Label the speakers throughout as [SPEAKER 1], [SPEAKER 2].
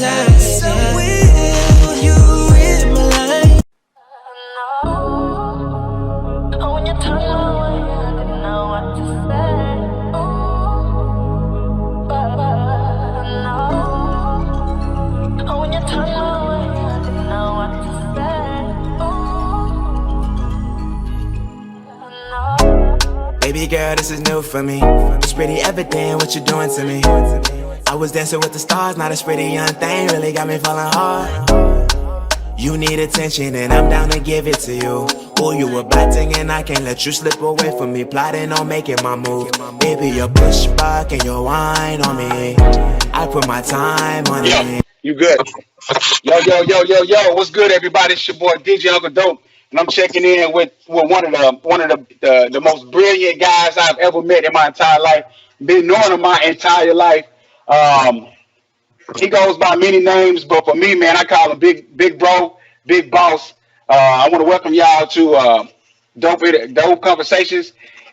[SPEAKER 1] hypnotized. Yeah. Will you in my life?
[SPEAKER 2] Oh, when you turn my way, I didn't know what to say. Oh, when you turn my way, I didn't know what to say.
[SPEAKER 1] Baby girl, this is new for me. It's pretty evident what you're doing to me. I was dancing with the stars, not a pretty young thing, really got me falling hard. You need attention and I'm down to give it to you. Oh, you a bad thing and I can't let you slip away from me. Plotting on making my move. Baby, your push back and your wine on me. I put my time on it.
[SPEAKER 3] You good? Yo, what's good, everybody? It's your boy DJ Uncle Dope, and I'm checking in with one of the most brilliant guys I've ever met in my entire life. Been knowing him my entire life. He goes by many names, but for me, man, I call him Big Bro, Big Boss. I want to welcome y'all to Dopee Conversations,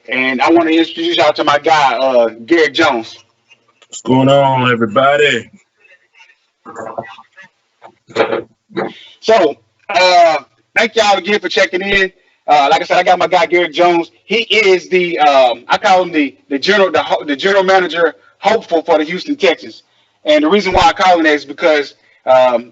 [SPEAKER 3] and I want to introduce y'all to my guy, Garrick Jones.
[SPEAKER 4] What's going on, everybody?
[SPEAKER 3] So, thank y'all again for checking in. Like I said, I got my guy Garrick Jones. He is the I call him the general manager hopeful for the Houston Texans. And the reason why I call him that is because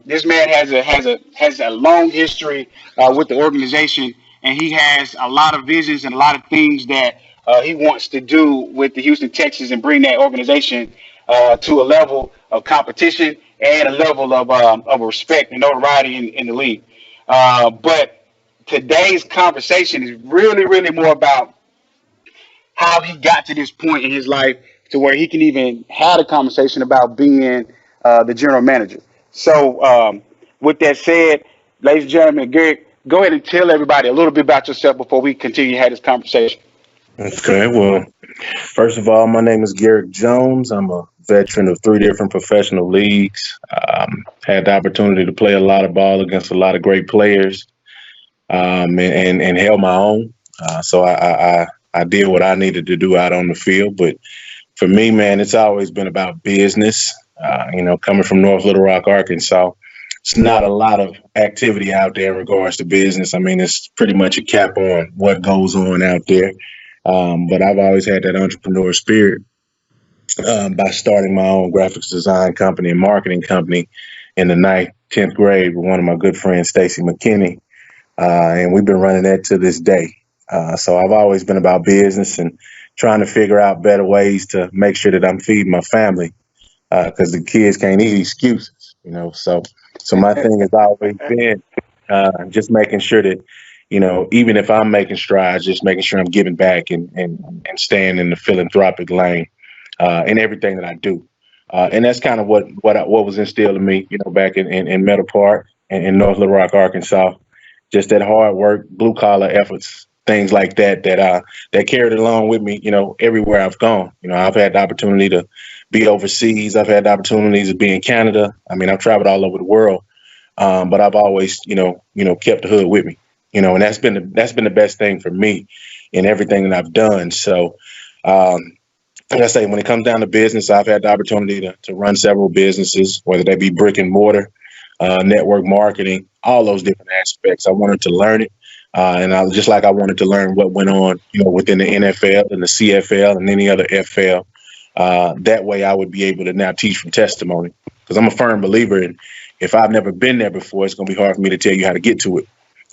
[SPEAKER 3] this man has a long history with the organization, and he has a lot of visions and a lot of things that he wants to do with the Houston Texans and bring that organization to a level of competition and a level of respect and notoriety in the league. But today's conversation is really, really more about how he got to this point in his life to where he can even have a conversation about being the general manager. So with that said, ladies and gentlemen, Garrick, go ahead and tell everybody a little bit about yourself before we continue to have this conversation.
[SPEAKER 4] Okay, well, first of all, my name is Garrick Jones. I'm a veteran of 3 different professional leagues. Had the opportunity to play a lot of ball against a lot of great players, and held my own. So I did what I needed to do out on the field. But for me, man, it's always been about business. Coming from North Little Rock, Arkansas, it's not a lot of activity out there in regards to business. I mean, it's pretty much a cap on what goes on out there. But I've always had that entrepreneur spirit by starting my own graphics design company and marketing company in the 9th, 10th grade with one of my good friends, Stacy McKinney. And we've been running that to this day. So I've always been about business and trying to figure out better ways to make sure that I'm feeding my family, because the kids can't eat excuses, So my thing has always been just making sure that, even if I'm making strides, just making sure I'm giving back and staying in the philanthropic lane in everything that I do. And that's kind of what was instilled in me, back in Meadow Park and in North Little Rock, Arkansas. Just that hard work, blue collar efforts, things like that carried along with me, everywhere I've gone. I've had the opportunity to be overseas. I've had the opportunities to be in Canada. I mean, I've traveled all over the world, but I've always, kept the hood with me. And that's been the best thing for me in everything that I've done. So, like I say, when it comes down to business, I've had the opportunity to run several businesses, whether they be brick and mortar, network marketing, all those different aspects. I wanted to learn it. And I wanted to learn what went on, within the NFL and the CFL and any other FL. That way I would be able to now teach from testimony, because I'm a firm believer in, if I've never been there before, it's going to be hard for me to tell you how to get to it.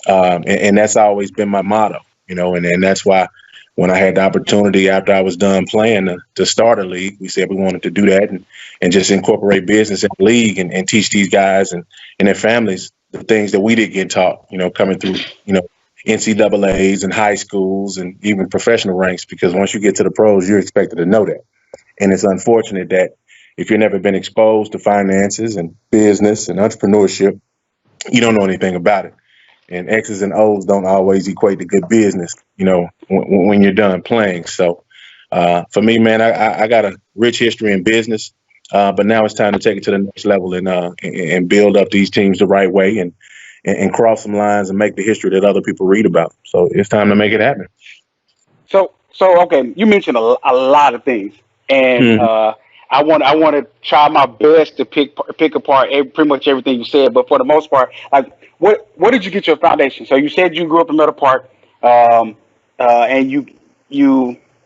[SPEAKER 4] And that's always been my motto, and that's why when I had the opportunity after I was done playing to start a league, we said we wanted to do that and just incorporate business in the league and teach these guys and their families the things that we didn't get taught, coming through, NCAAs and high schools and even professional ranks, because once you get to the pros, you're expected to know that. And it's unfortunate that if you've never been exposed to finances and business and entrepreneurship, you don't know anything about it. And X's and O's don't always equate to good business, when you're done playing. So for me, man, I got a rich history in business, but now it's time to take it to the next level and build up these teams the right way and cross some lines and make the history that other people read about. So it's time to make it happen.
[SPEAKER 3] So okay, you mentioned a lot of things, and I want to try my best to pick apart pretty much everything you said, but for the most part, like what did you get your foundation? So you said you grew up in Meadow Park, um, and you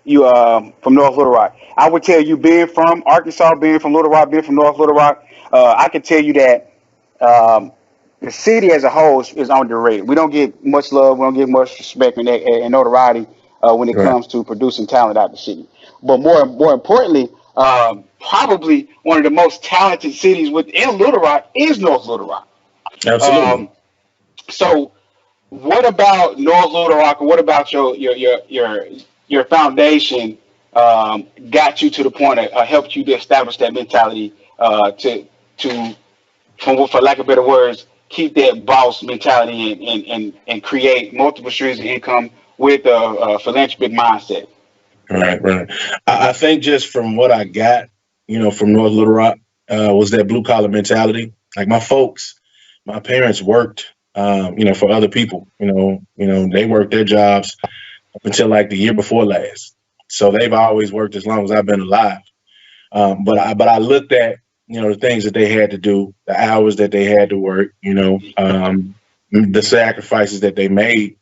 [SPEAKER 3] from North Little Rock. I would tell you, being from Arkansas, being from Little Rock, being from North Little Rock, I can tell you that um, the city as a whole is underrated. We don't get much love, we don't get much respect and notoriety when it
[SPEAKER 4] Right.
[SPEAKER 3] comes to producing talent out of the city. But more importantly, probably one of the most talented cities within Little Rock is North Little Rock.
[SPEAKER 4] Absolutely.
[SPEAKER 3] Um, so, what about North Little Rock, or what about your foundation got you to the point of helped you to establish that mentality to for lack of better words, keep that boss mentality and create multiple streams of income with a philanthropic mindset.
[SPEAKER 4] Right, right. I think just from what I got, from North Little Rock, was that blue collar mentality. Like my folks, my parents worked, for other people. They worked their jobs up until like the year before last. So they've always worked as long as I've been alive. But I looked at the things that they had to do, the hours that they had to work, the sacrifices that they made.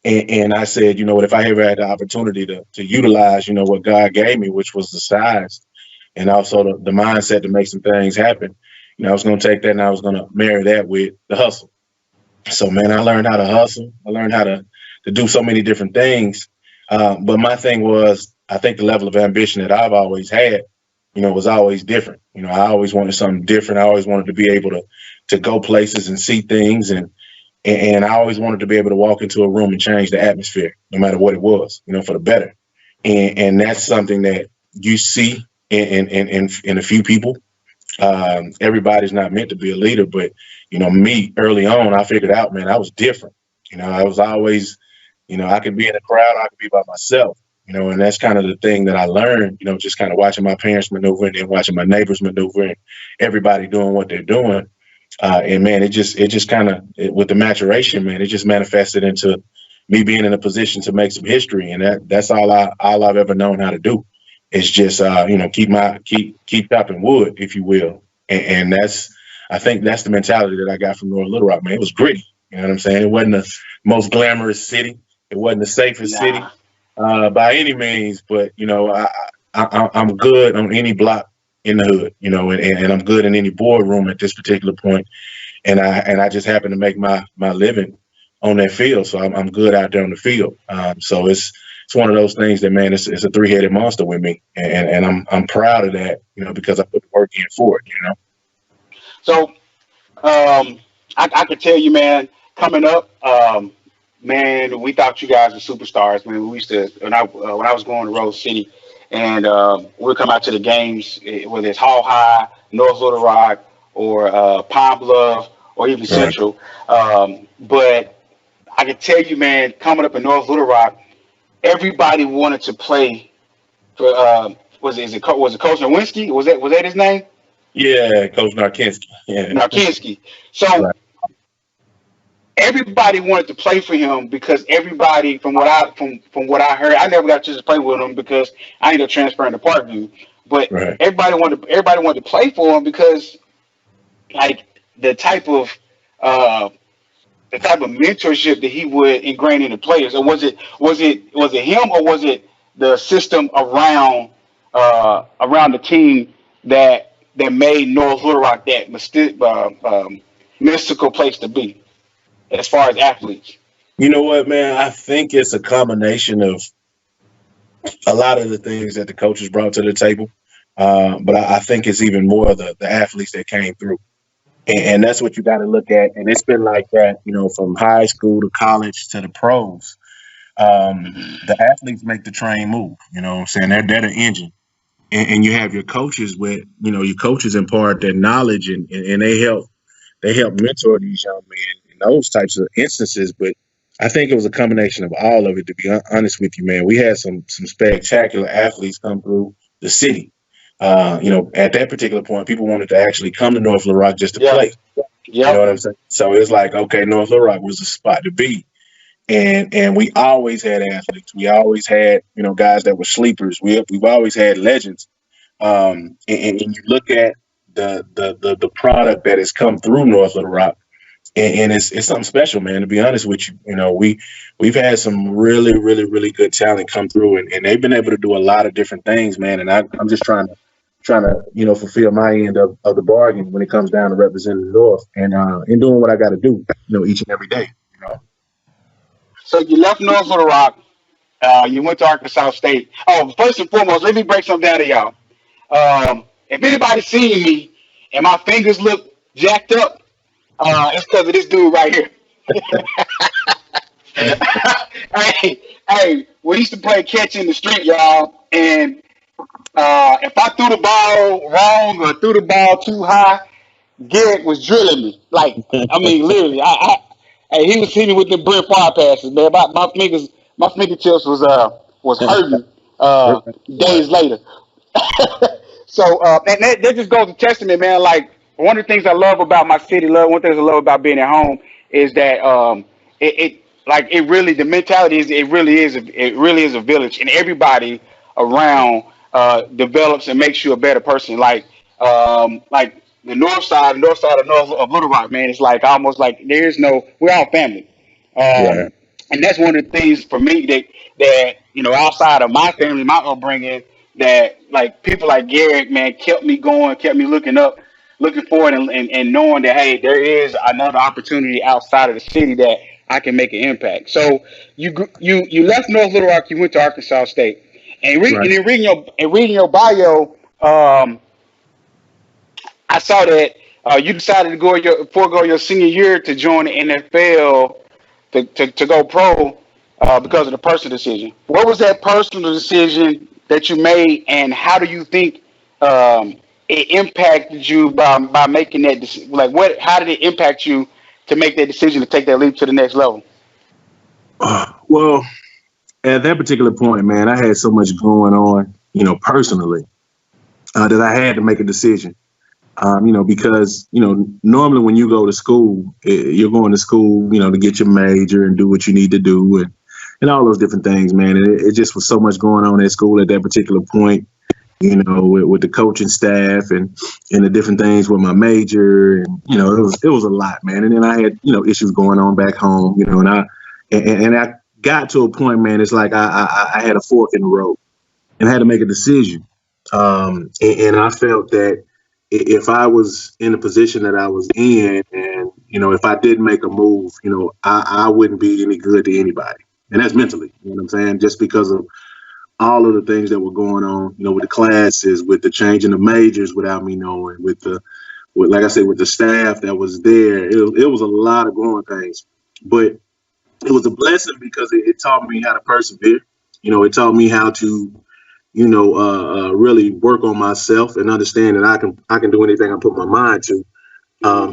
[SPEAKER 4] And I said, you know what, if I ever had the opportunity to utilize, what God gave me, which was the size and also the mindset to make some things happen, I was going to take that and I was going to marry that with the hustle. So, man, I learned how to hustle. I learned how to do so many different things. But my thing was, I think the level of ambition that I've always had, was always different. I always wanted something different. I always wanted to be able to go places and see things. And I always wanted to be able to walk into a room and change the atmosphere, no matter what it was, for the better. And that's something that you see in a few people. Everybody's not meant to be a leader, but me early on, I figured out, man, I was different. I was always, I could be in a crowd, I could be by myself. And that's kind of the thing that I learned, just kind of watching my parents maneuver and then watching my neighbors maneuver and everybody doing what they're doing. And man, it just kind of, with the maturation, man, it just manifested into me being in a position to make some history. And that's all I've ever known how to do is just, keep chopping wood, if you will. And I think that's the mentality that I got from North Little Rock, man. It was gritty. You know what I'm saying? It wasn't the most glamorous city. It wasn't the safest city by any means, but I'm good on any block in the hood, and I'm good in any boardroom at this particular point. And I just happen to make my living on that field. So I'm good out there on the field. So it's one of those things that, man, it's a three-headed monster with me. And I'm proud of that, because I put the work in for it,
[SPEAKER 3] So I could tell you, man, coming up, man, we thought you guys were superstars. Man, we used to when I was going to Rose City, and we'd come out to the games, whether it's Hall High, North Little Rock, or Pine Bluff, or even Central. But I can tell you, man, coming up in North Little Rock, everybody wanted to play for. Was it Coach Nowinski? Was that his name?
[SPEAKER 4] Yeah, Coach Narkinski. Yeah.
[SPEAKER 3] Narkinski. So.
[SPEAKER 4] Right.
[SPEAKER 3] Everybody wanted to play for him because everybody, from what I heard, I never got a chance to play with him because I ended up transferring to Parkview. But everybody wanted to play for him because, like, the type of mentorship that he would ingrain in the players. Or was it him, or was it the system around the team that made North Little Rock that mystical place to be? As far as athletes,
[SPEAKER 4] you know what, man? I think it's a combination of a lot of the things that the coaches brought to the table, but I think it's even more the athletes that came through, and that's what you got to look at. And it's been like that, from high school to college to the pros. The athletes make the train move. You know what I'm saying? They're the engine, and you have your coaches with your coaches impart their knowledge and they help mentor these young men. Those types of instances, but I think it was a combination of all of it, to be honest with you, man. We had some spectacular athletes come through the city. At that particular point, people wanted to actually come to North Little Rock just to play. You know what I'm saying? So it's like, okay, North Little Rock was a spot to be. And we always had athletes. We always had, guys that were sleepers. We've always had legends. And you look at the product that has come through North Little Rock, and it's something special, man. To be honest with you, we've had some really good talent come through, and they've been able to do a lot of different things, man. And I'm just trying to fulfill my end of the bargain when it comes down to representing the North and doing what I got to do, each and every day.
[SPEAKER 3] So you left North Little Rock. You went to Arkansas State. Oh, first and foremost, let me break something down to y'all. If anybody seen me and my fingers look jacked up, it's because of this dude right here. hey, we used to play catch in the street, y'all, and if I threw the ball wrong or threw the ball too high, Garrick was drilling me. Like, I mean, literally, hey, he was hitting me with the Brent Fire passes, man. My fingertips was hurting days later. So, and that just goes to testament, man. Like, one of the things I love about my city, one of the things I love about being at home is that it really, the mentality is it really is a village, and everybody around develops and makes you a better person. Like the north side of Little Rock, man. It's like almost like we're all family.
[SPEAKER 4] Right.
[SPEAKER 3] And that's one of the things for me that outside of my family, my upbringing, that like people like Garrick, man, kept me going, kept me looking up, looking forward, and knowing that, hey, there is another opportunity outside of the city that I can make an impact. So you left North Little Rock, you went to Arkansas State, and
[SPEAKER 4] Right.
[SPEAKER 3] in reading your bio, I saw that you decided to forego your senior year to join the NFL to go pro because of the personal decision. What was that personal decision that you made, and how do you think it impacted you by making that decision? Like, how did it impact you to make that decision to take that leap to the next level?
[SPEAKER 4] Well, at that particular point, man, I had so much going on, personally, that I had to make a decision. Because, normally when you go to school, you're going to school, to get your major and do what you need to do and all those different things, man. And it just was so much going on at school at that particular point, with the coaching staff and the different things with my major. And, it was a lot, man. And then I had, issues going on back home, and I got to a point, man, it's like I had a fork in the road and I had to make a decision. And I felt that if I was in the position that I was in, and if I didn't make a move, I wouldn't be any good to anybody, and that's mentally. You know what I'm saying? Just because of all of the things that were going on, with the classes, with the changing of majors without me knowing, like I said, with the staff that was there, it was a lot of growing things, but it was a blessing because it taught me how to persevere. It taught me how to really work on myself and understand that I can do anything I put my mind to.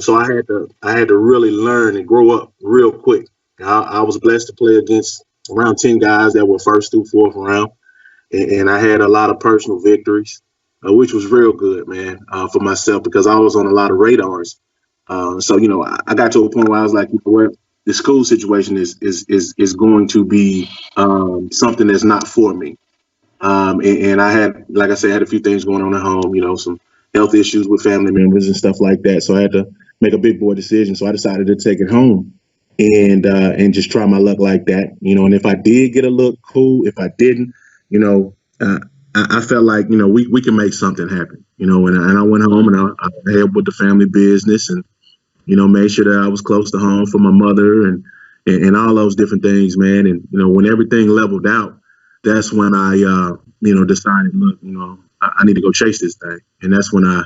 [SPEAKER 4] So I had to really learn and grow up real quick. I was blessed to play against around 10 guys that were first through fourth round, and I had a lot of personal victories, which was real good, man, for myself because I was on a lot of radars. So I got to a point where I was like, what, the school situation is going to be something that's not for me. And I had, like I said, I had a few things going on at home, some health issues with family members and stuff like that. So I had to make a big boy decision. So I decided to take it home and just try my luck like that, and if I did get a look, cool. If I didn't, I felt like, we can make something happen, and I went home and I helped with the family business and, made sure that I was close to home for my mother and all those different things, man. And, when everything leveled out, that's when I, decided, look, I need to go chase this thing. And that's when I,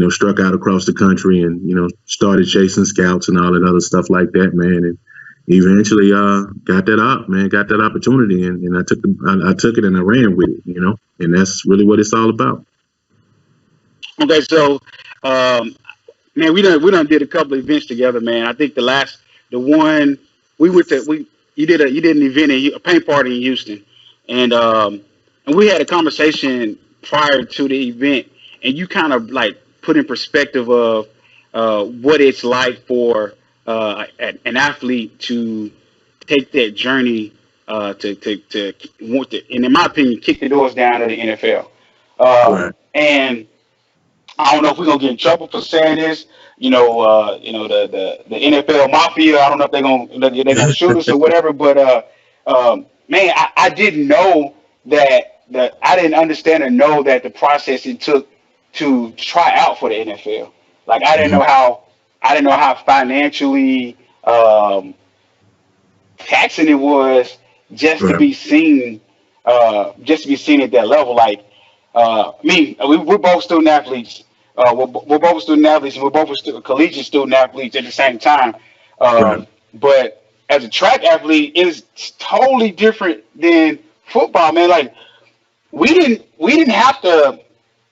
[SPEAKER 4] struck out across the country and, started chasing scouts and all that other stuff like that, man. And eventually got that opportunity. And I took it and I ran with it, and that's really what it's all about.
[SPEAKER 3] Okay, so man, we done did a couple of events together, man. I think the one we went to, you did an event, a paint party in Houston, and we had a conversation prior to the event, and you kind of like put in perspective of what it's like for an athlete to take that journey to want to, and in my opinion, kick the doors down to the NFL.
[SPEAKER 4] Right.
[SPEAKER 3] And I don't know if we're gonna get in trouble for saying this. The NFL mafia. I don't know if they're gonna shoot us or whatever. But man, I didn't know that I didn't understand or know that the process it took to try out for the NFL. Like I didn't know how financially taxing it was just to
[SPEAKER 4] Right.
[SPEAKER 3] be seen, at that level. Like we're both student athletes. We're both student athletes, and we're both collegiate student athletes at the same time.
[SPEAKER 4] Right.
[SPEAKER 3] But as a track athlete, it's totally different than football, man. Like we didn't have to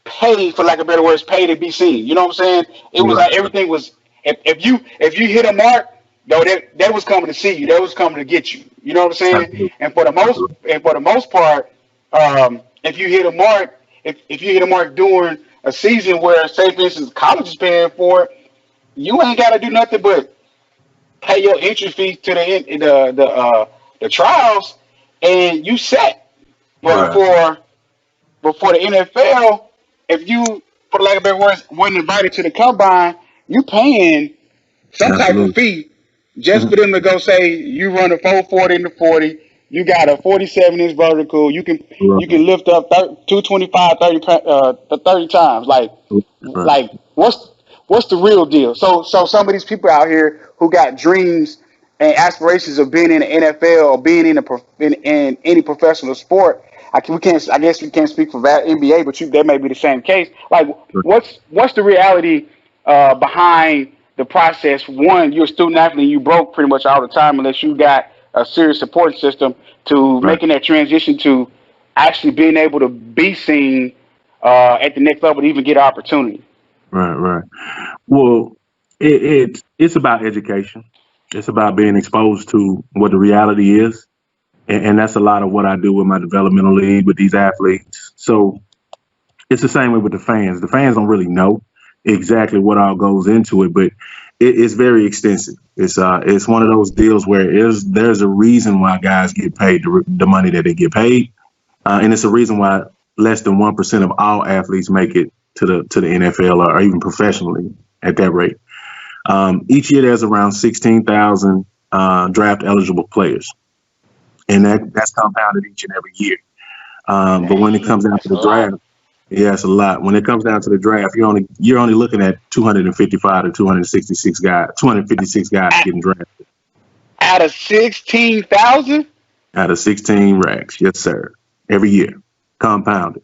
[SPEAKER 3] pay, for lack of better words, pay to be seen. You know what I'm saying? It was
[SPEAKER 4] Right.
[SPEAKER 3] like everything was. If you hit a mark, though, that was coming to see you. That was coming to get you. You know what I'm saying?
[SPEAKER 4] Absolutely.
[SPEAKER 3] And for the most part, if you hit a mark, if you hit a mark during a season where, say, for instance, college is paying for it, you ain't got to do nothing but pay your entry fee to the trials, and you set. But
[SPEAKER 4] Right.
[SPEAKER 3] for the NFL, if you, for lack of better words, wasn't invited to the combine, you paying some type of
[SPEAKER 4] Absolutely.
[SPEAKER 3] fee just
[SPEAKER 4] Mhm.
[SPEAKER 3] for them to go say you run a 440 in the 40. You got a 47-inch vertical. You can
[SPEAKER 4] Right.
[SPEAKER 3] lift up 225 30 times.
[SPEAKER 4] Right.
[SPEAKER 3] Like what's the real deal? So some of these people out here who got dreams and aspirations of being in the NFL or being in any professional sport. I guess we can't speak for that NBA, but that may be the same case. Like,
[SPEAKER 4] Right.
[SPEAKER 3] what's the reality behind the process? One, you're a student athlete, and you broke pretty much all the time unless you got a serious support system to
[SPEAKER 4] Right.
[SPEAKER 3] making that transition to actually being able to be seen at the next level to even get an opportunity.
[SPEAKER 4] Right. Right. Well, it's about education. It's about being exposed to what the reality is, and that's a lot of what I do with my developmental league with these athletes. So it's the same way with the fans. The fans don't really know exactly what all goes into it, but it's very extensive. It's one of those deals where there's a reason why guys get paid the money that they get paid, and it's a reason why less than 1% of all athletes make it to the NFL or even professionally at that rate. Each year there's around 16,000 draft eligible players, and that's compounded each and every year. But when it comes
[SPEAKER 3] Dang,
[SPEAKER 4] down to
[SPEAKER 3] that's a
[SPEAKER 4] the
[SPEAKER 3] lot.
[SPEAKER 4] draft, yeah, it's a lot. When it comes down to the draft, you're only looking at 255 to 256 guys getting drafted
[SPEAKER 3] Out of 16,000.
[SPEAKER 4] out of 16 racks. Yes, sir. Every year, compounded.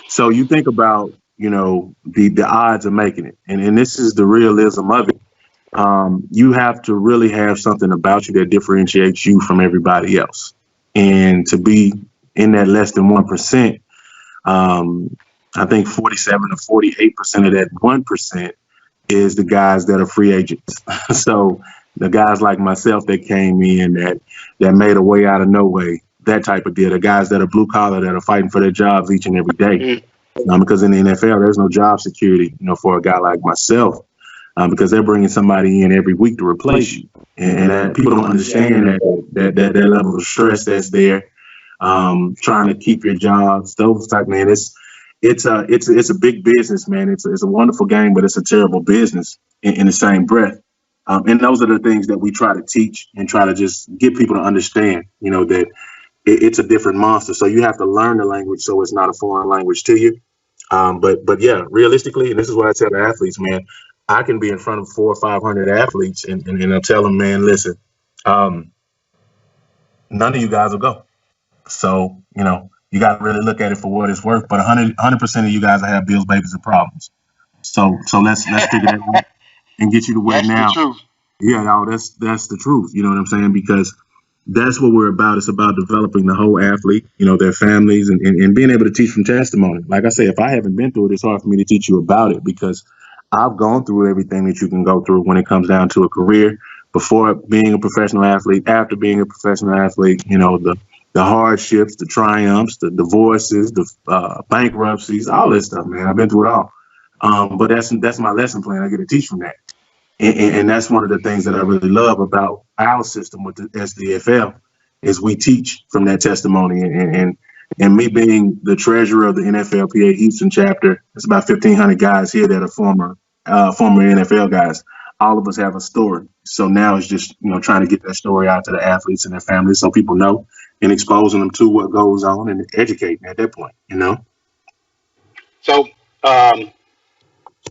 [SPEAKER 4] So you think about, the odds of making it, and this is the realism of it. You have to really have something about you that differentiates you from everybody else, and to be in that less than 1%. I think 47 to 48% of that 1% is the guys that are free agents. So the guys like myself that came in that made a way out of no way, that type of deal. The guys that are blue collar that are fighting for their jobs each and every day.
[SPEAKER 3] Mm.
[SPEAKER 4] Because in the NFL, there's no job security, for a guy like myself, because they're bringing somebody in every week to replace you, and people don't understand that level of stress that's there, trying to keep your jobs. Those type, man, it's a big business, man. It's a wonderful game, but it's a terrible business in the same breath. And those are the things that we try to teach and try to just get people to understand, that it's a different monster. So you have to learn the language so it's not a foreign language to you. But yeah, realistically, and this is what I tell the athletes, man, I can be in front of 400 or 500 athletes and I'll tell them, man, listen, um, none of you guys will go. So, you got to really look at it for what it's worth. But 100% of you guys will have bills, babies, and problems. So let's figure that out and get you to where
[SPEAKER 3] That's the
[SPEAKER 4] now.
[SPEAKER 3] truth.
[SPEAKER 4] Yeah, no, that's the truth. You know what I'm saying? Because that's what we're about. It's about developing the whole athlete, their families, and being able to teach from testimony. Like I say, if I haven't been through it, it's hard for me to teach you about it because I've gone through everything that you can go through when it comes down to a career, before being a professional athlete, after being a professional athlete, the hardships, the triumphs, the divorces, the bankruptcies, all this stuff, man. I've been through it all. But that's my lesson plan. I get to teach from that. And that's one of the things that I really love about our system with the SDFL is we teach from that testimony, and And me being the treasurer of the NFLPA Houston Chapter, it's about 1,500 guys here that are former NFL guys. All of us have a story. So now it's just, trying to get that story out to the athletes and their families so people know, and exposing them to what goes on and educating at that point.
[SPEAKER 3] So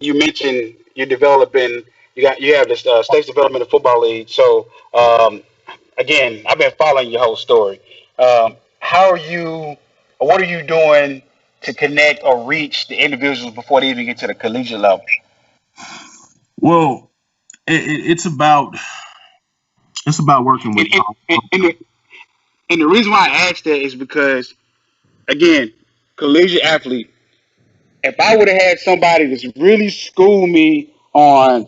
[SPEAKER 3] you mentioned you're developing. You have this States Developmental Football League. So again, I've been following your whole story. How are you? Or what are you doing to connect or reach the individuals before they even get to the collegiate level?
[SPEAKER 4] Well, it's about working with.
[SPEAKER 3] And, and, and, and, the, and the reason why I asked that is because, again, collegiate athlete. If I would have had somebody that's really schooled me on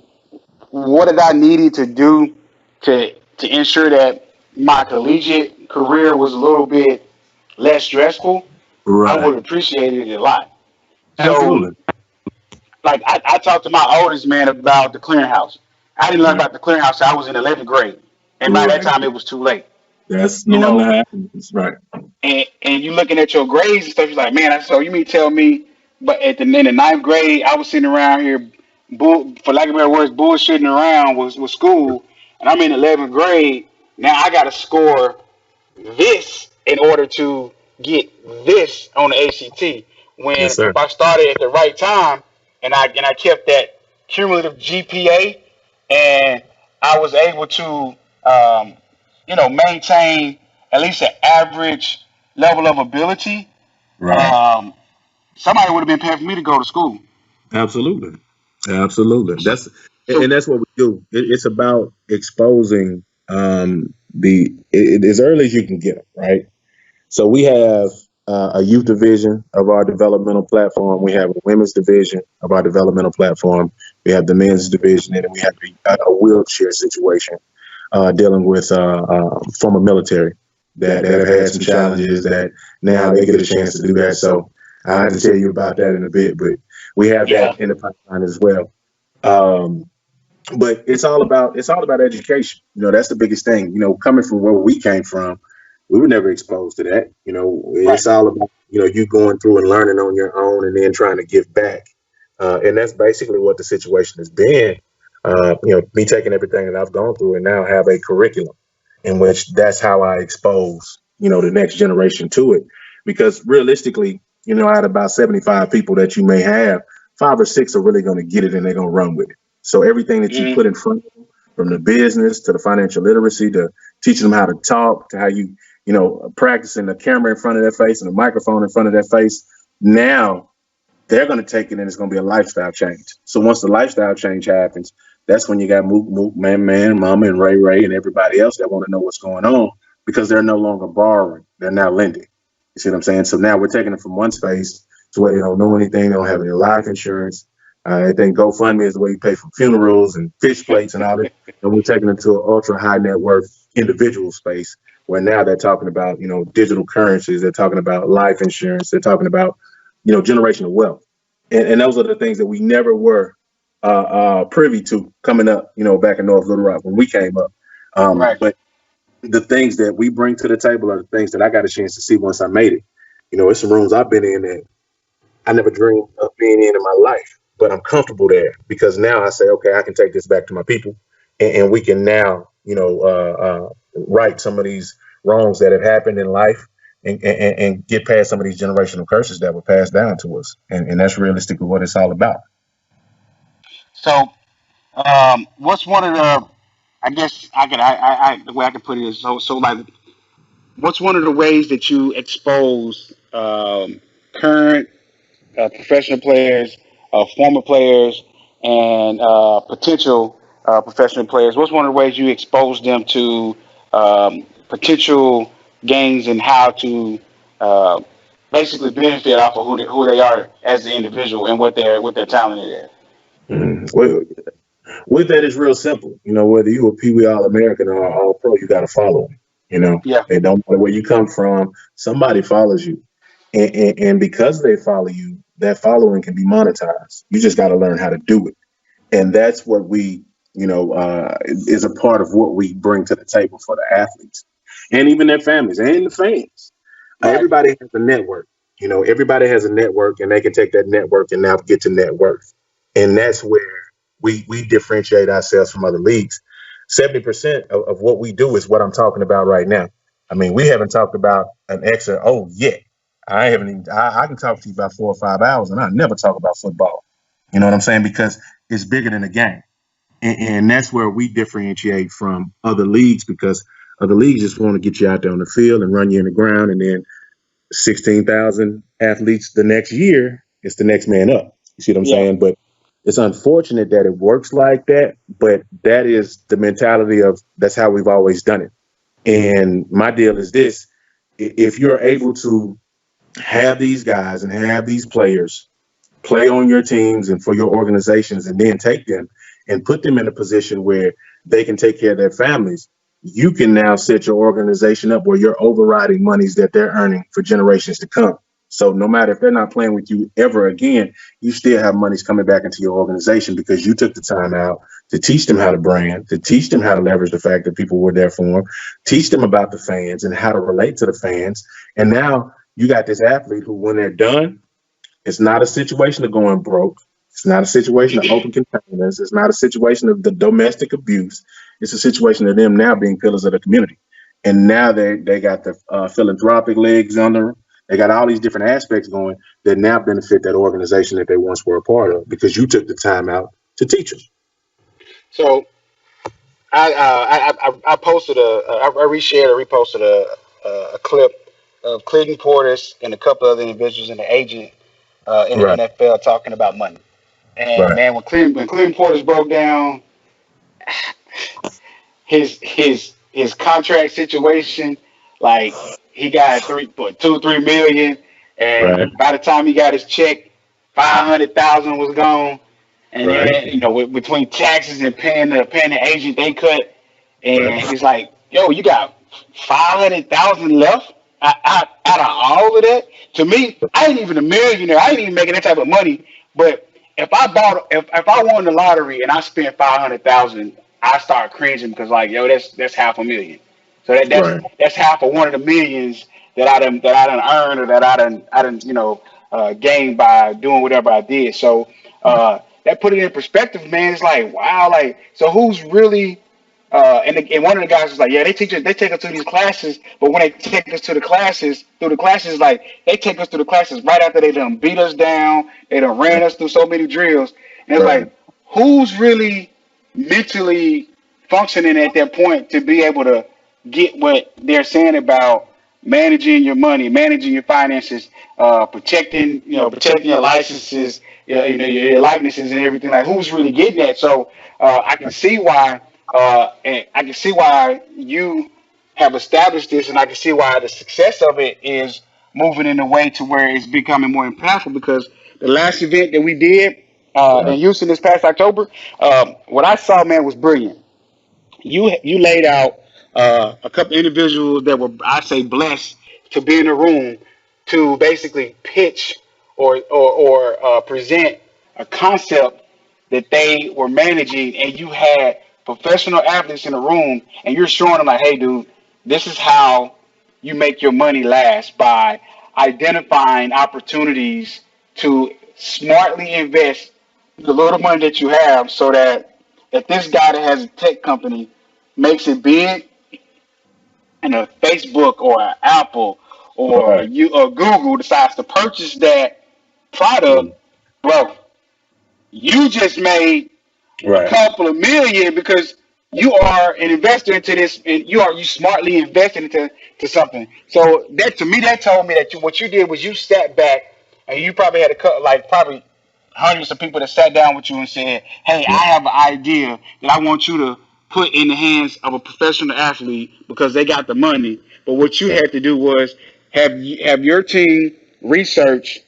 [SPEAKER 3] what did I needed to do to ensure that my collegiate career was a little bit less stressful, I would
[SPEAKER 4] Right.
[SPEAKER 3] have appreciated it a lot. So,
[SPEAKER 4] Absolutely.
[SPEAKER 3] like, I talked to my oldest man about the clearinghouse. I didn't learn about the clearinghouse till I was in 11th grade, and by that
[SPEAKER 4] Right.
[SPEAKER 3] time it was too late.
[SPEAKER 4] That's
[SPEAKER 3] You
[SPEAKER 4] normally
[SPEAKER 3] know,
[SPEAKER 4] happens. Right.
[SPEAKER 3] and you looking at your grades and stuff, you're like, man, so you mean tell me, but in the ninth grade, I was sitting around here, for lack of better words, bullshitting around with school, and I'm in 11th grade. Now I got to score this in order to get this on the ACT.
[SPEAKER 4] Yes,
[SPEAKER 3] When
[SPEAKER 4] sir.
[SPEAKER 3] if I started at the right time and I kept that cumulative GPA and I was able to maintain at least an average level of ability,
[SPEAKER 4] Right.
[SPEAKER 3] somebody would have been paying for me to go to school.
[SPEAKER 4] Absolutely. Absolutely.
[SPEAKER 3] So,
[SPEAKER 4] That's
[SPEAKER 3] so
[SPEAKER 4] and that's what we do. It's about exposing as early as you can get them, right? So we have a youth division of our developmental platform. We have a women's division of our developmental platform. We have the men's division, and then we have a wheelchair situation dealing with former military that have had some challenges that now they get a chance to do that. So I have to tell you about that in a bit, but we have
[SPEAKER 3] yeah,
[SPEAKER 4] that in the pipeline as well. Um, but it's all about education. That's the biggest thing. Coming from where we came from, we were never exposed to that.
[SPEAKER 3] right.
[SPEAKER 4] It's all about you going through and learning on your own, and then trying to give back. And that's basically what the situation has been. Me taking everything that I've gone through and now have a curriculum in which that's how I expose the next generation to it. Because realistically, out of about 75 people that you may have, 5 or 6 are really going to get it and they're going to run with it. So everything that you
[SPEAKER 3] Mm-hmm.
[SPEAKER 4] put in front of them, from the business to the financial literacy to teaching them how to talk to how practicing the camera in front of their face and the microphone in front of their face. Now they're going to take it and it's going to be a lifestyle change. So once the lifestyle change happens, that's when you got Mook, Mook, Man, Mama, and Ray, and everybody else that want to know what's going on because they're no longer borrowing. They're now lending. You see what I'm saying? So now we're taking it from one space to where they don't know anything. They don't have any life insurance. I think GoFundMe is the way you pay for funerals and fish plates and all that. And we're taking it to an ultra high net worth individual space where now they're talking about, digital currencies. They're talking about life insurance. They're talking about, generational wealth. And those are the things that we never were privy to coming up, back in North Little Rock when we came up.
[SPEAKER 3] Right.
[SPEAKER 4] But the things that we bring to the table are the things that I got a chance to see once I made it. It's some rooms I've been in that I never dreamed of being in my life, but I'm comfortable there because now I say, okay, I can take this back to my people, and we can now, right some of these wrongs that have happened in life, and get past some of these generational curses that were passed down to us, and that's realistically what it's all about.
[SPEAKER 3] So, what's one of the? I guess the way I could put it is so like, what's one of the ways that you expose current professional players, former players, and potential professional players? What's one of the ways you expose them to potential gains and how to uh, basically benefit off of who they are as an individual and what their talent is?
[SPEAKER 4] Well, with that, it's real simple. Whether you a Pee Wee All American or All Pro, you got to follow them.
[SPEAKER 3] Yeah,
[SPEAKER 4] And don't matter where you come from, somebody follows you, and because they follow you, that following can be monetized. You just got to learn how to do it, and that's what we, is a part of what we bring to the table for the athletes, and even their families and the fans.
[SPEAKER 3] Right.
[SPEAKER 4] Everybody has a network. Everybody has a network, and they can take that network and now get to net worth. And that's where we differentiate ourselves from other leagues. 70% of what we do is what I'm talking about right now. I mean, we haven't talked about an X or O yet. I haven't even, I can talk to you about 4 or 5 hours, and I never talk about football. You know what I'm saying? Because it's bigger than a game. And that's where we differentiate from other leagues, because other leagues just want to get you out there on the field and run you in the ground, and then 16,000 athletes the next year, it's the next man up. You see what I'm
[SPEAKER 3] Yeah.
[SPEAKER 4] saying? But it's unfortunate that it works like that, but that is the mentality of that's how we've always done it. And my deal is this: if you're able to have these guys and have these players play on your teams and for your organizations, and then take them and put them in a position where they can take care of their families, you can now set your organization up where you're overriding monies that they're earning for generations to come. So no matter if they're not playing with you ever again, you still have monies coming back into your organization because you took the time out to teach them how to brand, to teach them how to leverage the fact that people were there for them, teach them about the fans and how to relate to the fans. And now you got this athlete who, when they're done, it's not a situation of going broke. It's not a situation of open containers. It's not a situation of the domestic abuse. It's a situation of them now being pillars of the community. And now they got the philanthropic legs under. They got all these different aspects going that now benefit that organization that they once were a part of because you took the time out to teach them.
[SPEAKER 3] So I posted I reshared or reposted a clip of Clinton Portis and a couple other individuals and the agent in the
[SPEAKER 4] Right,
[SPEAKER 3] NFL talking about money. And
[SPEAKER 4] right,
[SPEAKER 3] man, when Clinton Portis broke down his contract situation, like he got 3 million,
[SPEAKER 4] right,
[SPEAKER 3] and by the time he got his check, 500,000 was gone. And
[SPEAKER 4] right,
[SPEAKER 3] then between taxes and paying the agent they cut,
[SPEAKER 4] right,
[SPEAKER 3] and it's like, yo, you got 500,000 left out of all of that. To me, I ain't even a millionaire. I ain't even making that type of money. But if I won the lottery and I spent 500,000, I start cringing because like, yo, that's half a million. So
[SPEAKER 4] right,
[SPEAKER 3] that's half of one of the millions that I done earned or that I done gained by doing whatever I did. So that put it in perspective, man. It's like, wow, like, so who's really and one of the guys was like, yeah, they take us to these classes, but when they take us to the classes, like they take us to the classes right after they done beat us down, they done ran us through so many drills, and it's
[SPEAKER 4] right,
[SPEAKER 3] like, who's really mentally functioning at that point to be able to get what they're saying about managing your money, managing your finances, protecting your licenses, your likenesses and everything. Like, who's really getting that? So I can see why, and I can see why you have established this, and I can see why the success of it is moving in a way to where it's becoming more impactful. Because the last event that we did in
[SPEAKER 4] right,
[SPEAKER 3] Houston this past October, what I saw, man, was brilliant. You laid out a couple individuals that were, I say, blessed to be in the room to basically pitch or present a concept that they were managing, and you had professional athletes in the room, and you're showing them like, hey, dude, this is how you make your money last by identifying opportunities to smartly invest the little money that you have, so that if this guy that has a tech company makes it big, and a Facebook or an Apple or
[SPEAKER 4] right,
[SPEAKER 3] you or Google decides to purchase that product, bro, you just made a
[SPEAKER 4] right,
[SPEAKER 3] couple of million because you are an investor into this, and you smartly invested into something. So that, to me, that told me that what you did was you sat back, and you probably had probably hundreds of people that sat down with you and said, hey, I have an idea that I want you to put in the hands of a professional athlete because they got the money. But what you had to do was have your team research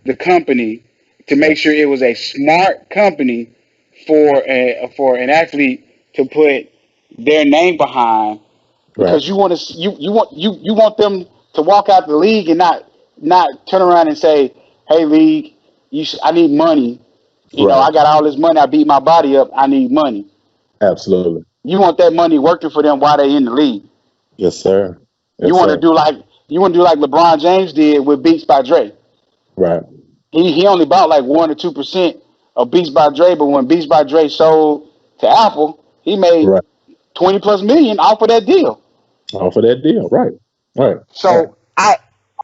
[SPEAKER 3] the company to make sure it was a smart company for an athlete to put their name behind,
[SPEAKER 4] right,
[SPEAKER 3] because you want them to walk out the league and not turn around and say, hey, league, I need money.
[SPEAKER 4] right.
[SPEAKER 3] I got all this money. I beat my body up. I need money.
[SPEAKER 4] Absolutely.
[SPEAKER 3] You want that money working for them while they in the league.
[SPEAKER 4] Yes, sir.
[SPEAKER 3] You
[SPEAKER 4] Yes,
[SPEAKER 3] want to
[SPEAKER 4] sir.
[SPEAKER 3] do like You want to do like LeBron James did with Beats by Dre.
[SPEAKER 4] Right.
[SPEAKER 3] He only bought like 1 or 2% of Beats by Dre, but when Beats by Dre sold to Apple, he made
[SPEAKER 4] Right.
[SPEAKER 3] 20+ million off of that deal.
[SPEAKER 4] Off of that deal. Right. Right. Right.
[SPEAKER 3] So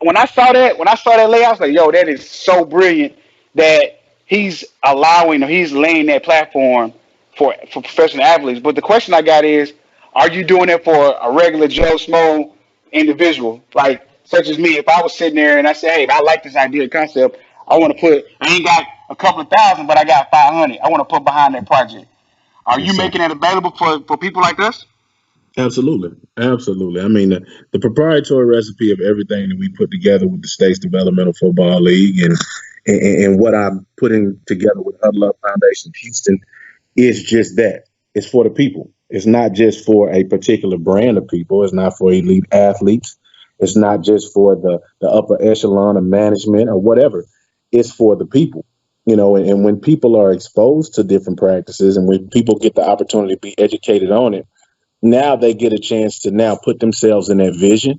[SPEAKER 3] when I saw that layout, I was like, yo, that is so brilliant that he's laying that platform for professional athletes. But the question I got is, are you doing it for a regular Joe Smo individual, like such as me? If I was sitting there and I said, hey, I like this idea concept, I ain't got a couple of thousand, but I got 500. I want to put behind that project. Are you
[SPEAKER 4] Yes, sir.
[SPEAKER 3] making that available for people like us?
[SPEAKER 4] Absolutely. Absolutely. I mean, the proprietary recipe of everything that we put together with the State's Developmental Football League and what I'm putting together with Huddle Up Foundation of Houston is just that. It's for the people. It's not just for a particular brand of people. It's not for elite athletes. It's not just for the upper echelon of management or whatever. It's for the people. And when people are exposed to different practices and when people get the opportunity to be educated on it, now they get a chance to now put themselves in that vision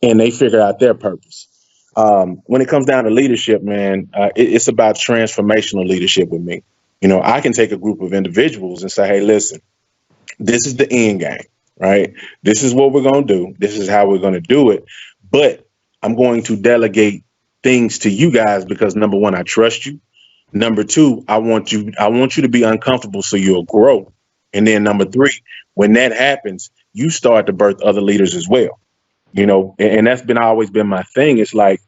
[SPEAKER 4] and they figure out their purpose. When it comes down to leadership, man, it's about transformational leadership with me. I can take a group of individuals and say, hey, listen, this is the end game, right? This is what we're going to do. This is how we're going to do it. But I'm going to delegate things to you guys because number one, I trust you. Number two, I want you to be uncomfortable so you'll grow. And then number three, when that happens, you start to birth other leaders as well. And that's always been my thing. It's like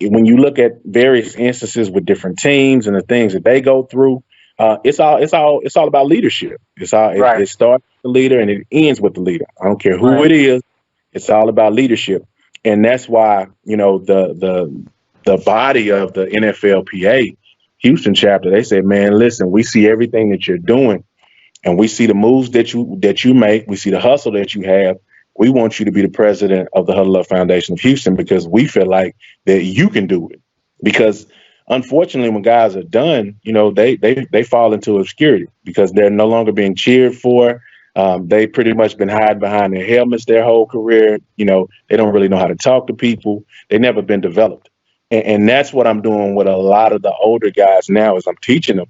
[SPEAKER 4] when you look at various instances with different teams and the things that they go through, it's all about leadership.
[SPEAKER 3] Right.
[SPEAKER 4] It starts with the leader and it ends with the leader. I don't care who
[SPEAKER 3] Right.
[SPEAKER 4] it is. It's all about leadership, and that's why the body of the NFLPA Houston chapter, they said, man, listen, we see everything that you're doing, and we see the moves that you make. We see the hustle that you have. We want you to be the president of the Huddle Up Foundation of Houston because we feel like that you can do it. Because unfortunately, when guys are done, they fall into obscurity because they're no longer being cheered for. They pretty much been hiding behind their helmets their whole career. They don't really know how to talk to people. They've never been developed. And that's what I'm doing with a lot of the older guys now is I'm teaching them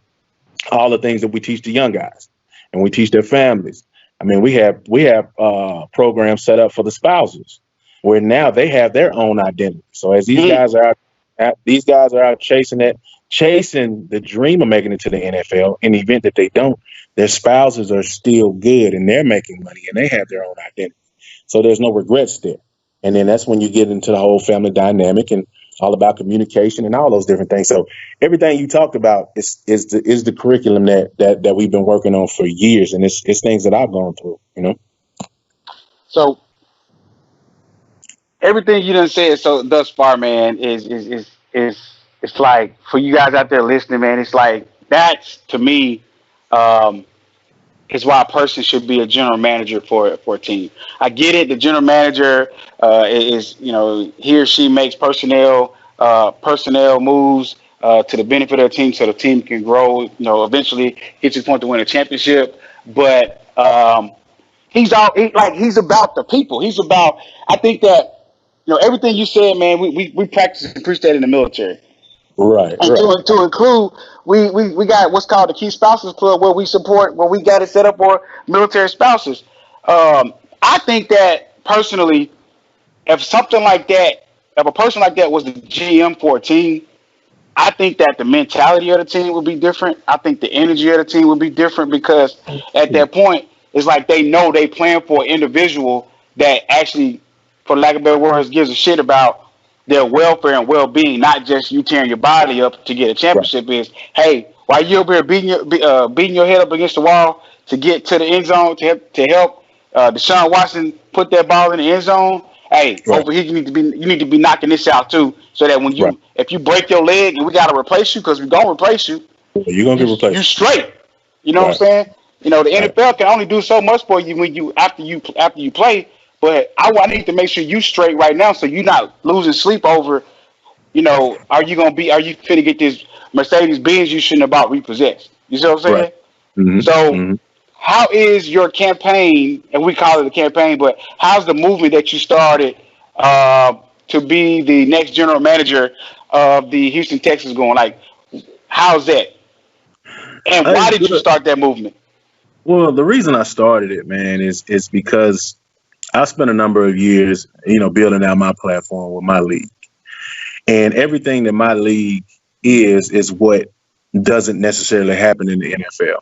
[SPEAKER 4] all the things that we teach the young guys and we teach their families. I mean, we have programs set up for the spouses where now they have their own identity. So as these guys are out chasing the dream of making it to the NFL. In the event that they don't, their spouses are still good and they're making money and they have their own identity. So there's no regrets there. And then that's when you get into the whole family dynamic and all about communication and all those different things. So everything you talked about is the curriculum that we've been working on for years, and it's things that I've gone through.
[SPEAKER 3] So everything you done said so thus far, man, is it's like for you guys out there listening, man. It's like that's to me, is why a person should be a general manager for a team. I get it. The general manager is he or she makes personnel moves to the benefit of the team, so the team can grow. Eventually get to the point to win a championship. But he's about the people. He's about. I think that everything you said, man. We practice and preach that in the military.
[SPEAKER 4] Right.
[SPEAKER 3] And to include, we got what's called the Key Spouses Club, where we got it set up for military spouses. I think that personally, if something like that, if a person like that was the GM for a team, I think that the mentality of the team would be different. I think the energy of the team would be different because at that point, it's like they know they playing for an individual that actually, for lack of better words, gives a shit about their welfare and well-being, not just you tearing your body up to get a championship.
[SPEAKER 4] Right.
[SPEAKER 3] Is, hey, while you over here beating your head up against the wall to get to the end zone to help Deshaun Watson put that ball in the end zone. Hey,
[SPEAKER 4] Right.
[SPEAKER 3] over here you need to be knocking this out too, so that when
[SPEAKER 4] Right.
[SPEAKER 3] if you break your leg and we gotta replace you because we're gonna replace you,
[SPEAKER 4] You're gonna get replaced.
[SPEAKER 3] you straight. You know what I'm saying? The NFL can only do so much for you when after you play. But I need to make sure you straight right now, so you're not losing sleep over. Are you finna get this Mercedes Benz you shouldn't have bought repossessed? You see what I'm saying?
[SPEAKER 4] Right. Mm-hmm.
[SPEAKER 3] So,
[SPEAKER 4] Mm-hmm.
[SPEAKER 3] how is your campaign? And we call it a campaign, but how's the movement that you started to be the next general manager of the Houston Texans going? Like, how's that? And why
[SPEAKER 4] It's
[SPEAKER 3] did you
[SPEAKER 4] good.
[SPEAKER 3] start that movement?
[SPEAKER 4] Well, the reason I started it, man, is because I spent a number of years, building out my platform with my league, and everything that my league is what doesn't necessarily happen in the NFL.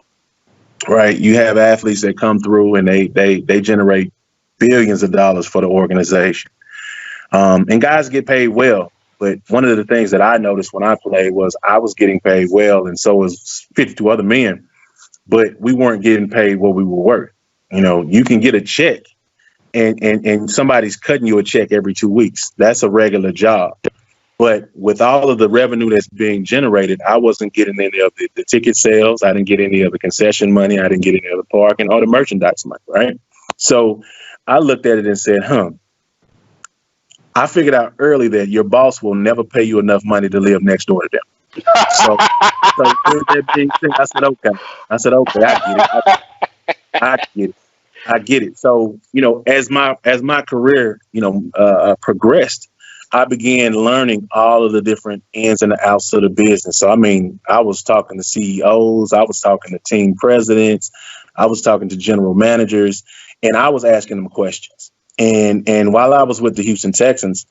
[SPEAKER 4] Right? You have athletes that come through and they generate billions of dollars for the organization. And guys get paid well. But one of the things that I noticed when I played was I was getting paid well, and so was 52 other men, but we weren't getting paid what we were worth. You can get a check and somebody's cutting you a check every 2 weeks. That's a regular job. But with all of the revenue that's being generated, I wasn't getting any of the ticket sales. I didn't get any of the concession money. I didn't get any of the parking or the merchandise money, right? So I looked at it and said, I figured out early that your boss will never pay you enough money to live next door to them. So with that being said, I said, okay, I get it. I get it. I get it. So, as my career, progressed, I began learning all of the different ins and outs of the business. So, I mean, I was talking to CEOs, I was talking to team presidents, I was talking to general managers, and I was asking them questions. And while I was with the Houston Texans,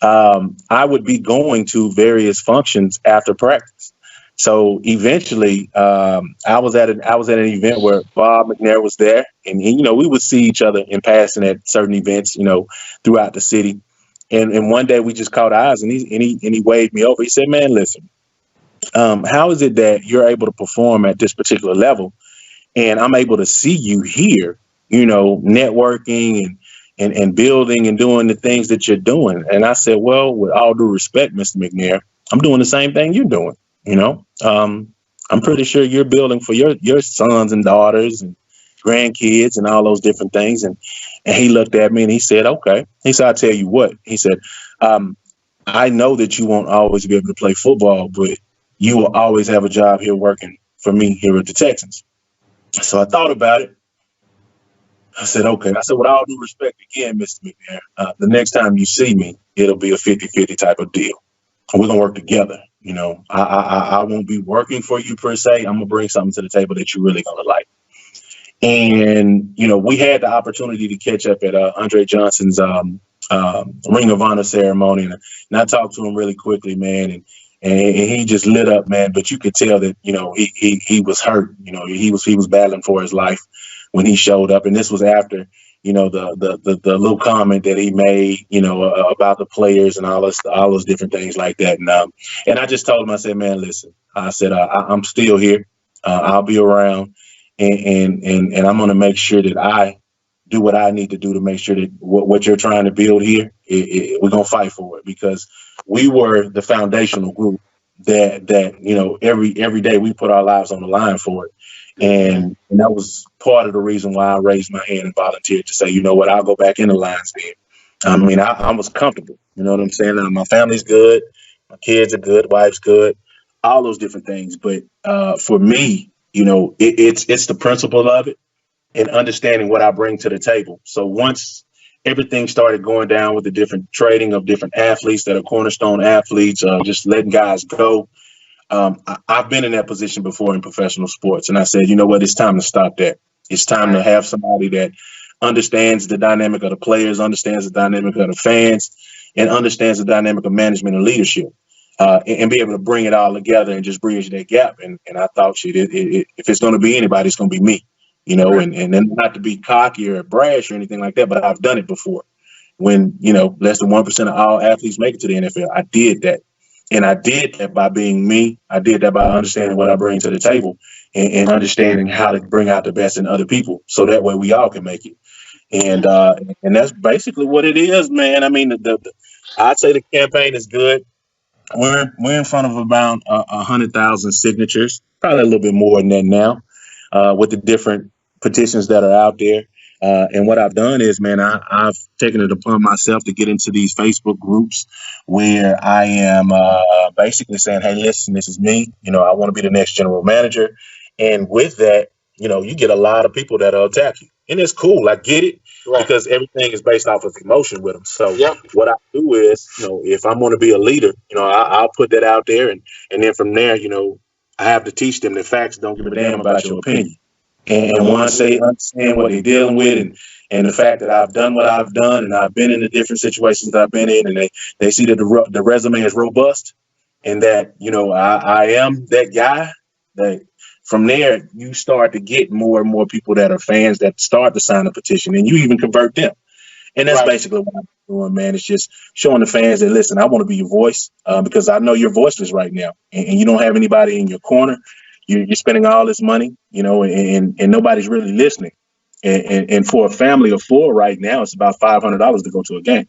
[SPEAKER 4] I would be going to various functions after practice. So eventually, I was at an event where Bob McNair was there, and we would see each other in passing at certain events, throughout the city. And one day we just caught eyes, and he waved me over. He said, "Man, listen, how is it that you're able to perform at this particular level, and I'm able to see you here, networking and building and doing the things that you're doing?" And I said, "Well, with all due respect, Mr. McNair, I'm doing the same thing you're doing. I'm pretty sure you're building for your sons and daughters and grandkids and all those different things." And he looked at me and he said, "Okay." He said, "I'll tell you what." He said, "I know that you won't always be able to play football, but you will always have a job here working for me here at the Texans." So I thought about it. I said, "Okay." I said, "With all due respect again, Mr. McNair, the next time you see me, it'll be a 50-50 type of deal. We're going to work together. I won't be working for you per se. I'm going to bring something to the table that you're really going to like." And, we had the opportunity to catch up at Andre Johnson's Ring of Honor ceremony. And I talked to him really quickly, man. And he just lit up, man. But you could tell that, he was hurt. He was battling for his life when he showed up. And this was after, the little comment that he made, about the players and all those different things like that. And I just told him, I said, "Man, listen," I said, "I'm still here. I'll be around. And I'm going to make sure that I do what I need to do to make sure that what you're trying to build here, we're going to fight for it, because we were the foundational group that every day we put our lives on the line for it." And that was part of the reason why I raised my hand and volunteered to say, "You know what, I'll go back in the lines then." I mean, I was comfortable. You know what I'm saying? My family's good. My kids are good. Wife's good. All those different things. But for me, it's the principle of it and understanding what I bring to the table. So once everything started going down with the different trading of different athletes that are cornerstone athletes, just letting guys go, I've been in that position before in professional sports. And I said, "You know what? It's time to stop that. It's time to have somebody that understands the dynamic of the players, understands the dynamic of the fans, and understands the dynamic of management and leadership, and be able to bring it all together and just bridge that gap." And I thought, shit, if it's going to be anybody, it's going to be me, and then not to be cocky or brash or anything like that, but I've done it before. When, less than 1% of all athletes make it to the NFL, I did that. And I did that by being me. I did that by understanding what I bring to the table and understanding how to bring out the best in other people. So that way we all can make it. And that's basically what it is, man. I mean, I'd say the campaign is good. We're in front of about 100,000 signatures, probably a little bit more than that now, with the different petitions that are out there. And what I've done is, man, I've taken it upon myself to get into these Facebook groups where I am basically saying, "Hey, listen, this is me. I want to be the next general manager." And with that, you get a lot of people that'll attack you. And it's cool. I get it.
[SPEAKER 3] Right.
[SPEAKER 4] because everything is based off of emotion with them. So
[SPEAKER 3] Yep.
[SPEAKER 4] what I do is, if I'm going to be a leader, I'll put that out there, and then from there, I have to teach them that facts don't give a damn about your opinion. And once they understand what they're dealing with, and the fact that I've done what I've done, and I've been in the different situations that I've been in, and they see that the resume is robust, and that I am that guy, that from there you start to get more and more people that are fans that start to sign a petition, and you even convert them. And that's
[SPEAKER 3] Right.
[SPEAKER 4] basically what I'm doing, man. It's just showing the fans that, listen, I want to be your voice, because I know you're voiceless right now, and you don't have anybody in your corner. You're spending all this money, and nobody's really listening. And for a family of four right now, it's about $500 to go to a game.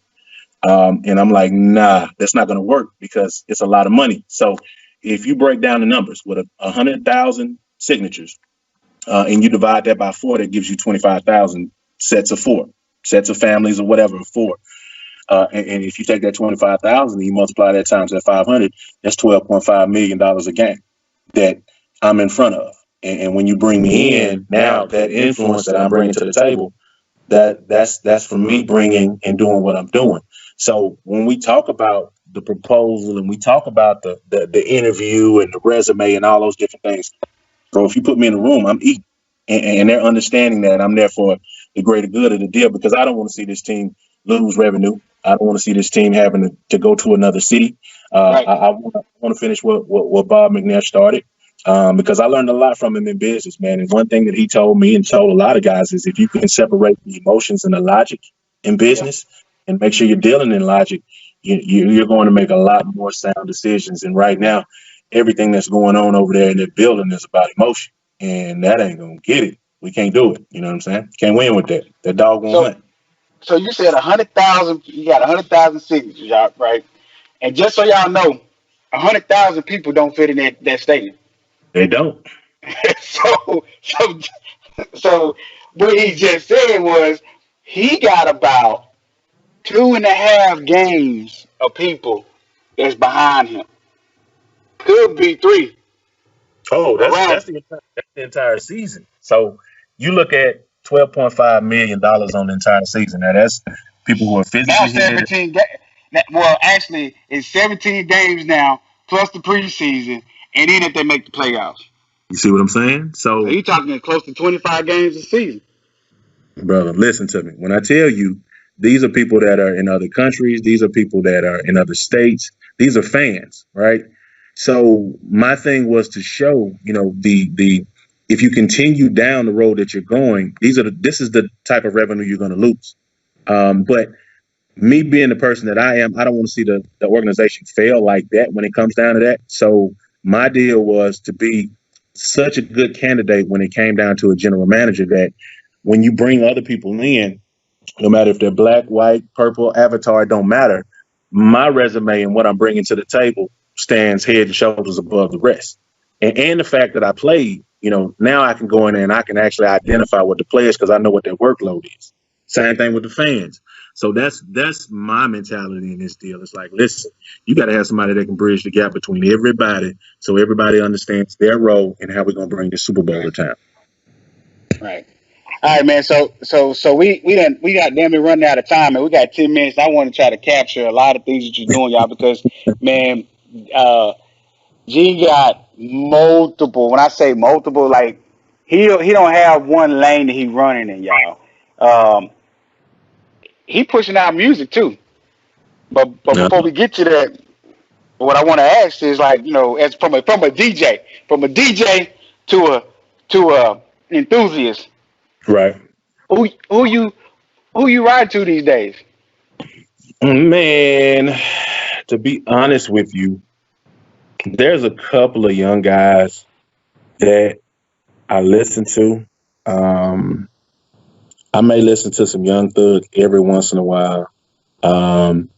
[SPEAKER 4] And I'm like, nah, that's not going to work because it's a lot of money. So if you break down the numbers with 100,000 signatures, and you divide that by four, that gives you 25,000 sets of four, sets of families or whatever of four. And if you take that 25,000 and you multiply that times that 500, that's $12.5 million a game that I'm in front of. And when you bring me in, now that influence that I'm bringing to the table, that's for me bringing and doing what I'm doing. So when we talk about the proposal and we talk about the interview and the resume and all those different things, bro, if you put me in a room, I'm eating. And they're understanding that I'm there for the greater good of the deal, because I don't want to see this team lose revenue. I don't want to see this team having to go to another city.
[SPEAKER 3] Right.
[SPEAKER 4] I want to finish what Bob McNair started, because I learned a lot from him in business, man. And one thing that he told me and told a lot of guys is, if you can separate the emotions and the logic in business and make sure you're dealing in logic, you're going to make a lot more sound decisions. And right now, everything that's going on over there in that building is about emotion, and that ain't gonna get it. We can't do it. You know what I'm saying? Can't win with that. That dog won't
[SPEAKER 3] So
[SPEAKER 4] hunt.
[SPEAKER 3] so you said 100,000. You got 100,000 signatures, y'all, right? And just so y'all know, 100,000 people don't fit in that stadium.
[SPEAKER 4] They don't.
[SPEAKER 3] So what he just said was he got about 2.5 games of people that's behind him. Could be three
[SPEAKER 4] Oh,
[SPEAKER 3] around.
[SPEAKER 4] that's the entire season. So you look at $12.5 million on the entire season. Now that's people who are
[SPEAKER 3] Now
[SPEAKER 4] physically here.
[SPEAKER 3] 17 well, actually, it's 17 games now, plus the preseason, and then if they make the playoffs.
[SPEAKER 4] You see what I'm saying?
[SPEAKER 3] So
[SPEAKER 4] So,
[SPEAKER 3] you're talking close to 25 games a season.
[SPEAKER 4] brother, listen to me. When I tell you, these are people that are in other countries. These are people that are in other states. These are fans, right? So my thing was to show, the if you continue down the road that you're going, this is the type of revenue you're going to lose. But me being the person that I am, I don't want to see the organization fail like that when it comes down to that. So my deal was to be such a good candidate when it came down to a general manager, that when you bring other people in, no matter if they're black, white, purple, avatar, it don't matter. My resume and what I'm bringing to the table stands head and shoulders above the rest. And the fact that I played, now I can go in there and I can actually identify what the players, because I know what their workload is. Same thing with the fans. So that's my mentality in this deal. It's like, listen, you got to have somebody that can bridge the gap between everybody, so everybody understands their role and how we're going to bring the Super Bowl to town.
[SPEAKER 3] Right. All right, man. So we got damn near running out of time, and we got 10 minutes. I want to try to capture a lot of things that you're doing, y'all, because man, uh, G got multiple. When I say multiple, like he don't have one lane that he running in, y'all. Um, he pushing out music too. But
[SPEAKER 4] Yeah.
[SPEAKER 3] before we get to that, what I want to ask is, like, as from a DJ to a enthusiast,
[SPEAKER 4] Right.
[SPEAKER 3] who who you who you ride to these days?
[SPEAKER 4] Man, to be honest with you, there's a couple of young guys that I listen to. Um, I may listen to some Young Thug every once in a while. Um,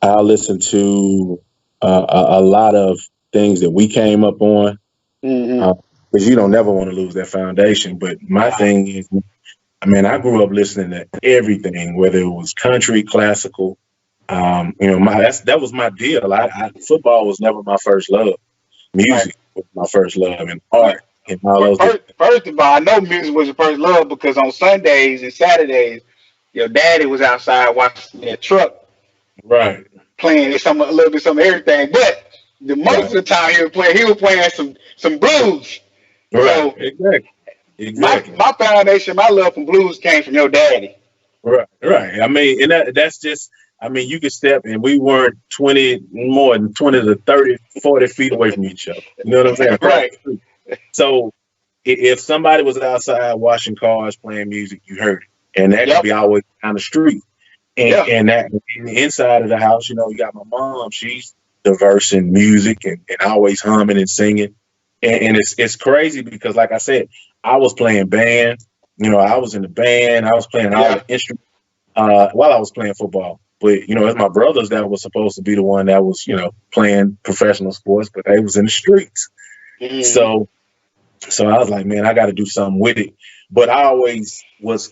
[SPEAKER 4] I'll listen to a lot of things that we came up on,
[SPEAKER 3] Mm-hmm.
[SPEAKER 4] because you don't never want to lose that foundation. But my thing is, I grew up listening to everything, whether it was country, classical. That was my deal. Football was never my first love.
[SPEAKER 3] Right.
[SPEAKER 4] Music was my first love, and
[SPEAKER 3] Well,
[SPEAKER 4] art and all those
[SPEAKER 3] first,
[SPEAKER 4] different.
[SPEAKER 3] first of all, I know music was your first love because on Sundays and Saturdays, Your daddy was outside watching that truck
[SPEAKER 4] Right.
[SPEAKER 3] playing some a little bit some of everything, but the most of
[SPEAKER 4] Right.
[SPEAKER 3] the time he was playing some blues.
[SPEAKER 4] Right.
[SPEAKER 3] So
[SPEAKER 4] Exactly.
[SPEAKER 3] my
[SPEAKER 4] Exactly.
[SPEAKER 3] my foundation, my love for blues came from your daddy.
[SPEAKER 4] Right. Right. I mean, and that's just, I mean, you could step and we weren't 20, more than 20 to 30, 40 feet away from each other. You know what I'm saying? Across
[SPEAKER 3] Right.
[SPEAKER 4] the street. So if somebody was outside washing cars, playing music, you heard it. And that could
[SPEAKER 3] Yep.
[SPEAKER 4] be always down the street. And,
[SPEAKER 3] Yeah.
[SPEAKER 4] and that and the inside of the house, you got my mom. She's diverse in music and always humming and singing. And it's crazy because, like I said, I was playing band. I was in the band. I was playing all
[SPEAKER 3] Yeah.
[SPEAKER 4] the instruments while I was playing football. But it's my brothers that was supposed to be the one that was playing professional sports, but they was in the streets.
[SPEAKER 3] Hmm.
[SPEAKER 4] So so I was like, man, I got to do something with it. But I was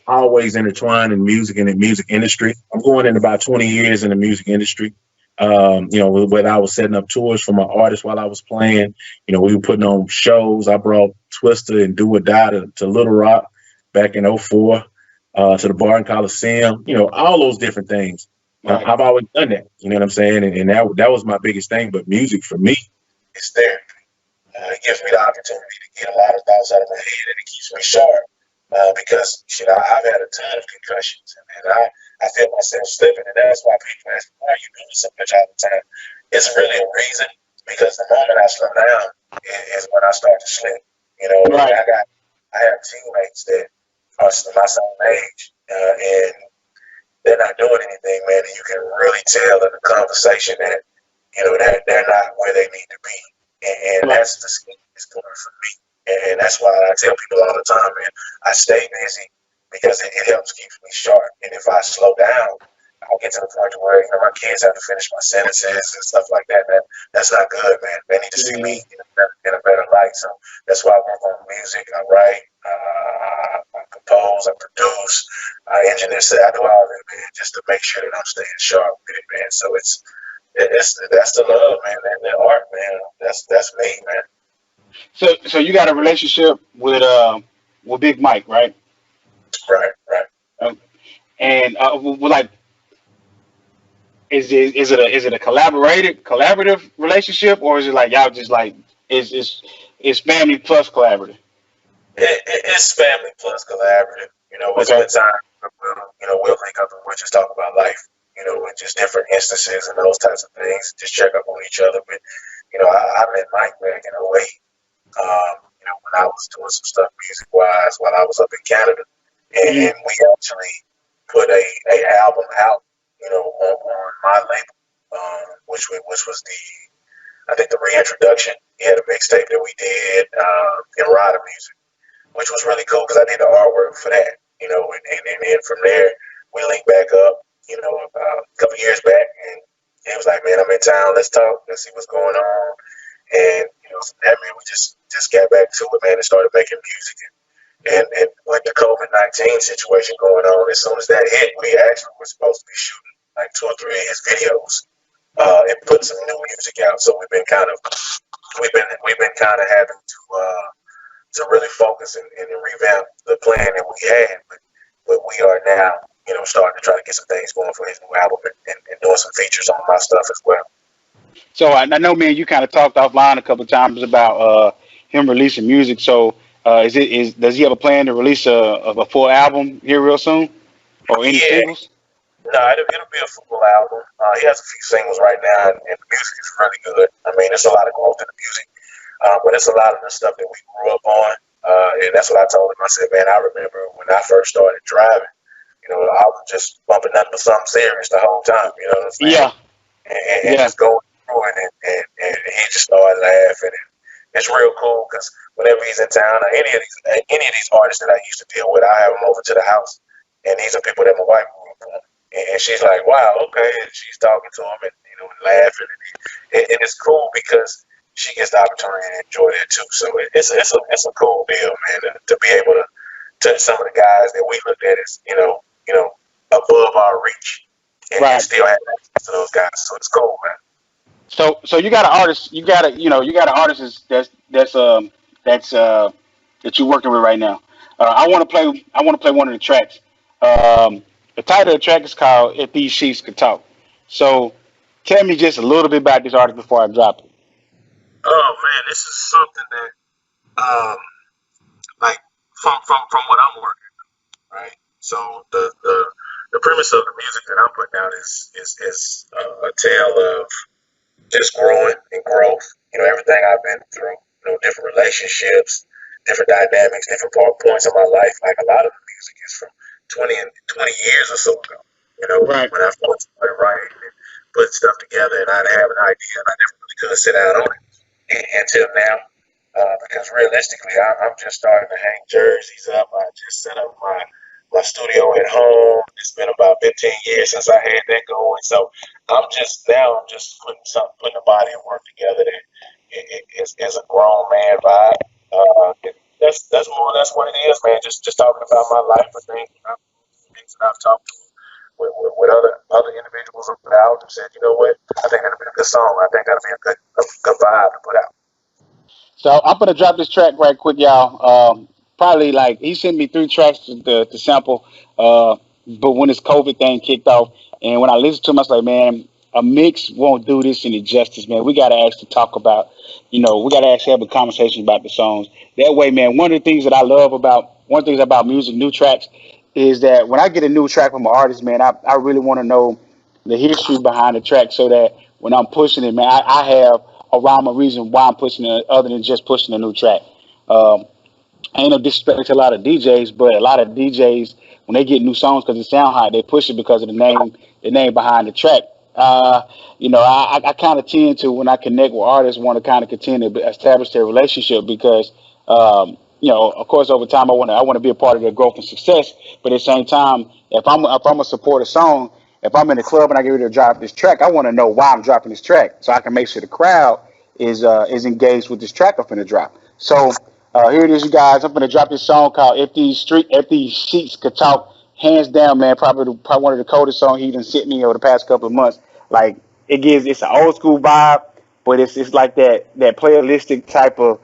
[SPEAKER 4] always intertwined in music and the music industry. I'm going in about 20 years in the music industry. Whether I was setting up tours for my artists while I was playing, we were putting on shows. I brought Twister and Do or Die to Little Rock back in '04, to the Barton Coliseum, all those different things.
[SPEAKER 3] Right.
[SPEAKER 4] I've always done that, you know what I'm saying? And that was my biggest thing. But music for me is there. It gives me the opportunity to get a lot of thoughts out of my head, and it keeps me sharp. Because I've had a ton of concussions, and I feel myself slipping, and that's why people ask me why you doing so much all the time. It's really a reason because the moment I slow down is when I start to slip.
[SPEAKER 3] Right.
[SPEAKER 4] I have teammates that are my same age, and they're not doing anything, man. And you can really tell in the conversation that that they're not where they need to be, and
[SPEAKER 3] Right.
[SPEAKER 4] that's the scariest part for me. And that's why I tell people all the time, man, I stay busy because it helps keep me sharp. And if I slow down, I'll get to the point where my kids have to finish my sentences and stuff like that. Man, that's not good, man. They need to see me in a better light. So that's why I work on music. I write, I compose, I produce, I engineer. I do all of it, man, just to make sure that I'm staying sharp with it, man. So that's the love, man. That art, man. That's me, man.
[SPEAKER 3] So you got a relationship with Big Mike, right?
[SPEAKER 4] Right, right.
[SPEAKER 3] Um, and like, is it a collaborative relationship, or is it like y'all just like is family plus collaborative?
[SPEAKER 4] It's family plus collaborative. We
[SPEAKER 3] Okay.
[SPEAKER 4] spend time. We'll link up and we'll just talk about life. And just different instances and those types of things. Just check up on each other. But I met Mike back in '08. When I was doing some stuff music wise while I was up in Canada,
[SPEAKER 3] Hmm.
[SPEAKER 4] and we actually put a album out. On my label, which was I think the reintroduction. He had a mixtape that we did in Rider Music, which was really cool because I did the artwork for that, and then from there we linked back up, about a couple years back, and he was like, "Man, I'm in town. Let's talk. Let's see what's going on." And from that, man, we just got back to it, man, and started making music. And with the COVID-19 situation going on, as soon as that hit, we actually were supposed to be shooting like 2 or 3 of his videos and put some new music out. So we've been kind of having to really focus and revamp the plan that we had, but we are now, starting to try to get some things going for his new album and doing some features on my stuff as well.
[SPEAKER 3] So I know, man, you kind of talked offline a couple of times about him releasing music. So does he have a plan to release a full album here real soon, or any
[SPEAKER 4] Yeah,
[SPEAKER 3] singles?
[SPEAKER 4] no, it'll be a full album. He has a few singles right now, and the music is really good. I mean, there's a lot of growth in the music, but it's a lot of the stuff that we grew up on. And that's what I told him. I said, man, I remember when I first started driving, I was just bumping nothing but something serious the whole time, you know what I'm saying?
[SPEAKER 3] Yeah,
[SPEAKER 4] And
[SPEAKER 3] yeah,
[SPEAKER 4] just going through it, and he just started laughing. And it's real cool because whenever he's in town, or any of these artists that I used to deal with, I have them over to the house, and these are people that my wife grew up on. And she's like, "Wow, okay." And she's talking to him, and and laughing, and it's cool because she gets the opportunity to enjoy that too. So it's a cool deal, man, to be able to touch some of the guys that we looked at as above our reach, and
[SPEAKER 3] right.
[SPEAKER 4] still have access to those guys. So it's cool, man.
[SPEAKER 3] So you got an artist, you got an artist that you're working with right now. I want to play one of the tracks. The title of the track is called "If These Sheets Could Talk." So, tell me just a little bit about this artist before I drop it.
[SPEAKER 4] Oh man, this is something that like from what I'm working, right? So the premise of the music that I'm putting out is a tale of just growing and growth. Everything I've been through, different relationships, different dynamics, different points in my life. Like a lot of the music is from 20 years or so ago.
[SPEAKER 3] Right.
[SPEAKER 4] When I first started writing and putting stuff together, and I'd have an idea, and I never really could sit down on it until now. Because realistically, I'm just starting to hang jerseys up. I just set up my studio at home. It's been about 15 years since I had that going. So I'm just putting a body of work together that is a grown man vibe. That's what it is, man. Just talking about my life or things that I've talked to with other individuals about and said, you know what, I think that'll be a good song. I think that'll be a good vibe to put out.
[SPEAKER 3] So I'm gonna drop this track right quick, y'all. Probably like he sent me 3 tracks to sample. But when this COVID thing kicked off, and when I listened to him, I was like, man, a mix won't do this any justice, man. We gotta actually talk about, we gotta actually have a conversation about the songs. That way, man. One of the things about music, new tracks, is that when I get a new track from an artist, man, I really want to know the history behind the track so that when I'm pushing it, man, I have a rhyme or reason why I'm pushing it other than just pushing a new track. Um, ain't no disrespect to a lot of DJs, but a lot of DJs when they get new songs because it sound hot, they push it because of the name behind the track. I kind of tend to when I connect with artists, want to kind of continue to establish their relationship because, of course, over time I want to be a part of their growth and success. But at the same time, if I'm a support a song, if I'm in the club and I get ready to drop this track, I want to know why I'm dropping this track so I can make sure the crowd is engaged with this track I'm finna drop. So here it is, you guys. I'm gonna drop this song called If These Sheets Could Talk." Hands down, man, probably one of the coldest songs he done sent me over the past couple of months. Like it's an old school vibe, but it's like that playalistic type of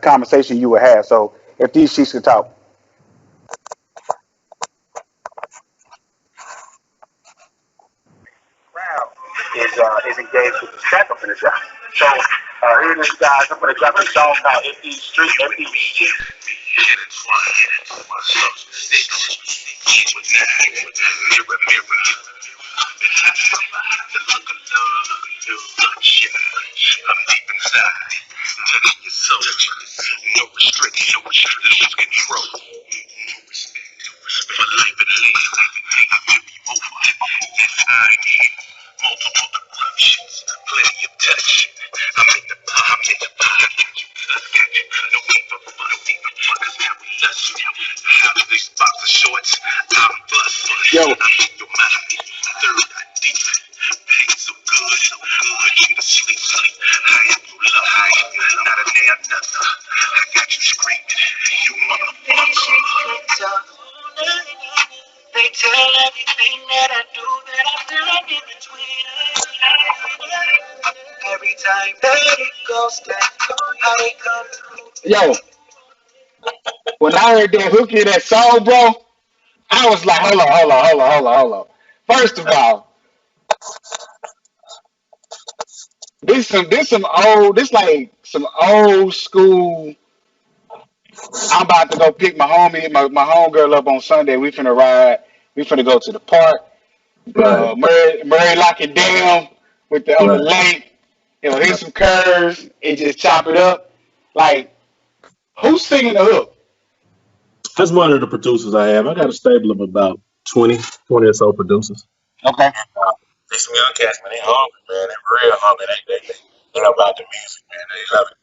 [SPEAKER 3] conversation you would have. So if these sheets could talk. Crowd is engaged with the track up in the shot. So here it is, guys. I'm gonna drop this song called If These Sheets.
[SPEAKER 1] I'm deep inside, touching your soul. No restriction, lose control. No respect for life and limb. I feel you over. Yes, I am. Multiple corruptions, plenty of touch. I'm in the pot. I got you. No need for fun, cause now we lust. Out of these boxer shorts, I'm bust.
[SPEAKER 3] Yo.
[SPEAKER 1] I'm in your mind, third eye deep. Pain so good, put you to sleep. I am your love, not a damn nothing. I got you screaming, you motherfucker. They tell everything that I do that I feel like in between us. Every time that it goes down, how they come through.
[SPEAKER 3] Yo, when I heard that hook in that song, bro, I was like, hold on. First of all, like some old school. I'm about to go pick my homegirl up on Sunday. We finna ride. We finna go to the park.
[SPEAKER 4] Right.
[SPEAKER 3] Murray lock it down with the on the lake. Hit some curves and just chop it up. Like, who's singing the hook?
[SPEAKER 4] That's one of the producers I have. I got a stable of about 20 or so producers.
[SPEAKER 3] Okay.
[SPEAKER 4] They some young cats, man. They hungry, man. They real hungry. They about the music, man. They love it.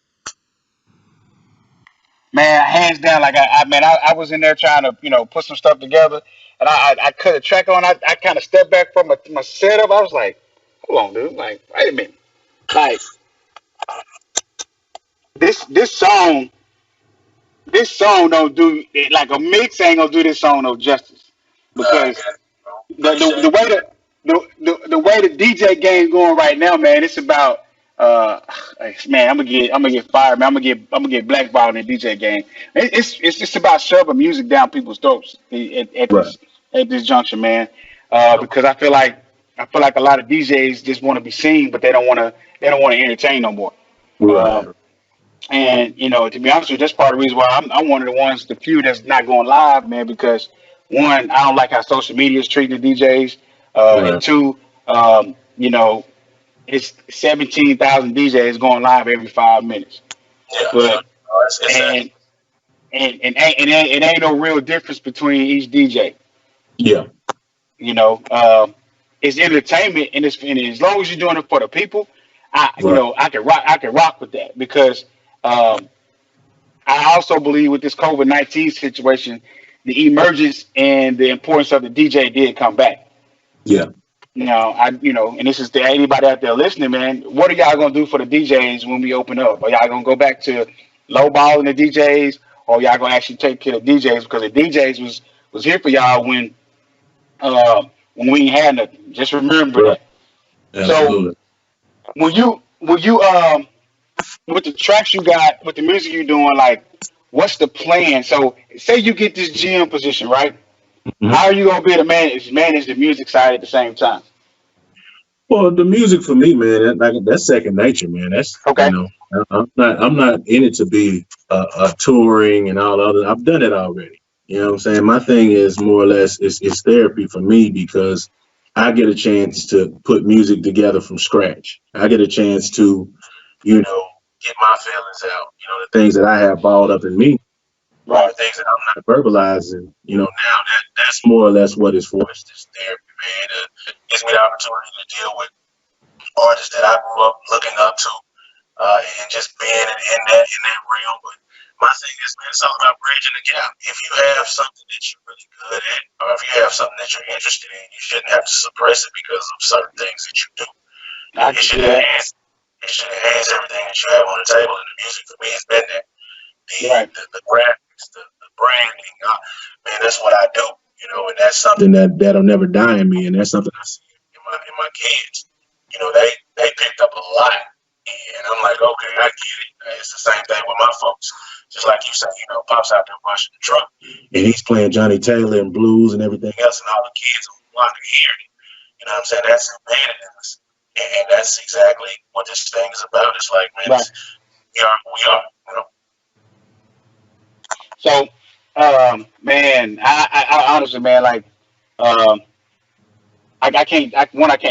[SPEAKER 3] Man, hands down, like I was in there trying to, put some stuff together, and I cut a track on. I kind of stepped back from my setup. I was like, hold on, dude. Like, wait a minute. Like this song don't do like a mix ain't gonna do this song no justice because the way the way the DJ game going right now, man, it's about man, I'm gonna get fired, man. I'm gonna get blackballed in the DJ game. It's just about shoving music down people's throats at
[SPEAKER 4] Right.
[SPEAKER 3] at this juncture, man. Because I feel like a lot of DJs just want to be seen, but they don't want to entertain no more.
[SPEAKER 4] Right.
[SPEAKER 3] Um, and to be honest with you, that's part of the reason why I'm one of the ones, the few that's not going live, man. Because one, I don't like how social media is treating the DJs, and
[SPEAKER 4] Right.
[SPEAKER 3] two, it's 17,000 DJs going live every 5 minutes,
[SPEAKER 4] Yeah. So
[SPEAKER 3] but
[SPEAKER 4] it's that.
[SPEAKER 3] and it ain't no real difference between each DJ.
[SPEAKER 4] Yeah.
[SPEAKER 3] You know, it's entertainment, and as long as you're doing it for the people,
[SPEAKER 4] Right.
[SPEAKER 3] I can rock with that because um, I also believe with this COVID-19 situation, the emergence and the importance of the DJ did come back.
[SPEAKER 4] Yeah.
[SPEAKER 3] And this is to anybody out there listening, man. What are y'all gonna do for the DJs when we open up? Are y'all gonna go back to lowballing the DJs, or y'all gonna actually take care of the DJs because the DJs was here for y'all when we ain't had nothing. Just remember
[SPEAKER 4] Right.
[SPEAKER 3] that. So
[SPEAKER 4] Absolutely.
[SPEAKER 3] when you with the tracks you got, with the music you doing, like, what's the plan? So say you get this GM position, right?
[SPEAKER 4] Mhm.
[SPEAKER 3] How are you gonna be able to manage the music side at the same time?
[SPEAKER 4] Well, the music for me, man, that's second nature, man. That's
[SPEAKER 3] Okay.
[SPEAKER 4] I'm not in it to be a touring and all the other. I've done it already. You know what I'm saying? My thing is more or less it's therapy for me because I get a chance to put music together from scratch. I get a chance to, get my feelings out. The things that I have balled up in me are
[SPEAKER 3] Right.
[SPEAKER 4] the things that I'm not verbalizing. Now that's more or less what it's for. It's just therapy, man. It gives me the opportunity to deal with artists that I grew up looking up to, and just being in that realm. But my thing is, man, it's all about bridging the gap. If you have something that you're really good at, or if you have something that you're interested in, you shouldn't have to suppress it because of certain things that you do.
[SPEAKER 3] I
[SPEAKER 4] It
[SPEAKER 3] can
[SPEAKER 4] should
[SPEAKER 3] see that.
[SPEAKER 4] enhance. It should enhance everything that you have on the table. And the music for me has been that. The
[SPEAKER 3] Right.
[SPEAKER 4] the graphics, the branding, man, that's what I do. And that's something that'll never die in me, and that's something I see in my kids. They picked up a lot, and I'm like, okay, I get it. It's the same thing with my folks. Just like you say, Pop's out there washing the truck, and he's playing Johnny Taylor and blues and everything else, and all the kids on the block are hearing it. You know what I'm saying? That's embedded in us, and that's exactly what this thing is about. It's like, man,
[SPEAKER 3] Right.
[SPEAKER 4] we are who we are.
[SPEAKER 3] So, man, I honestly, man, like, um, I can't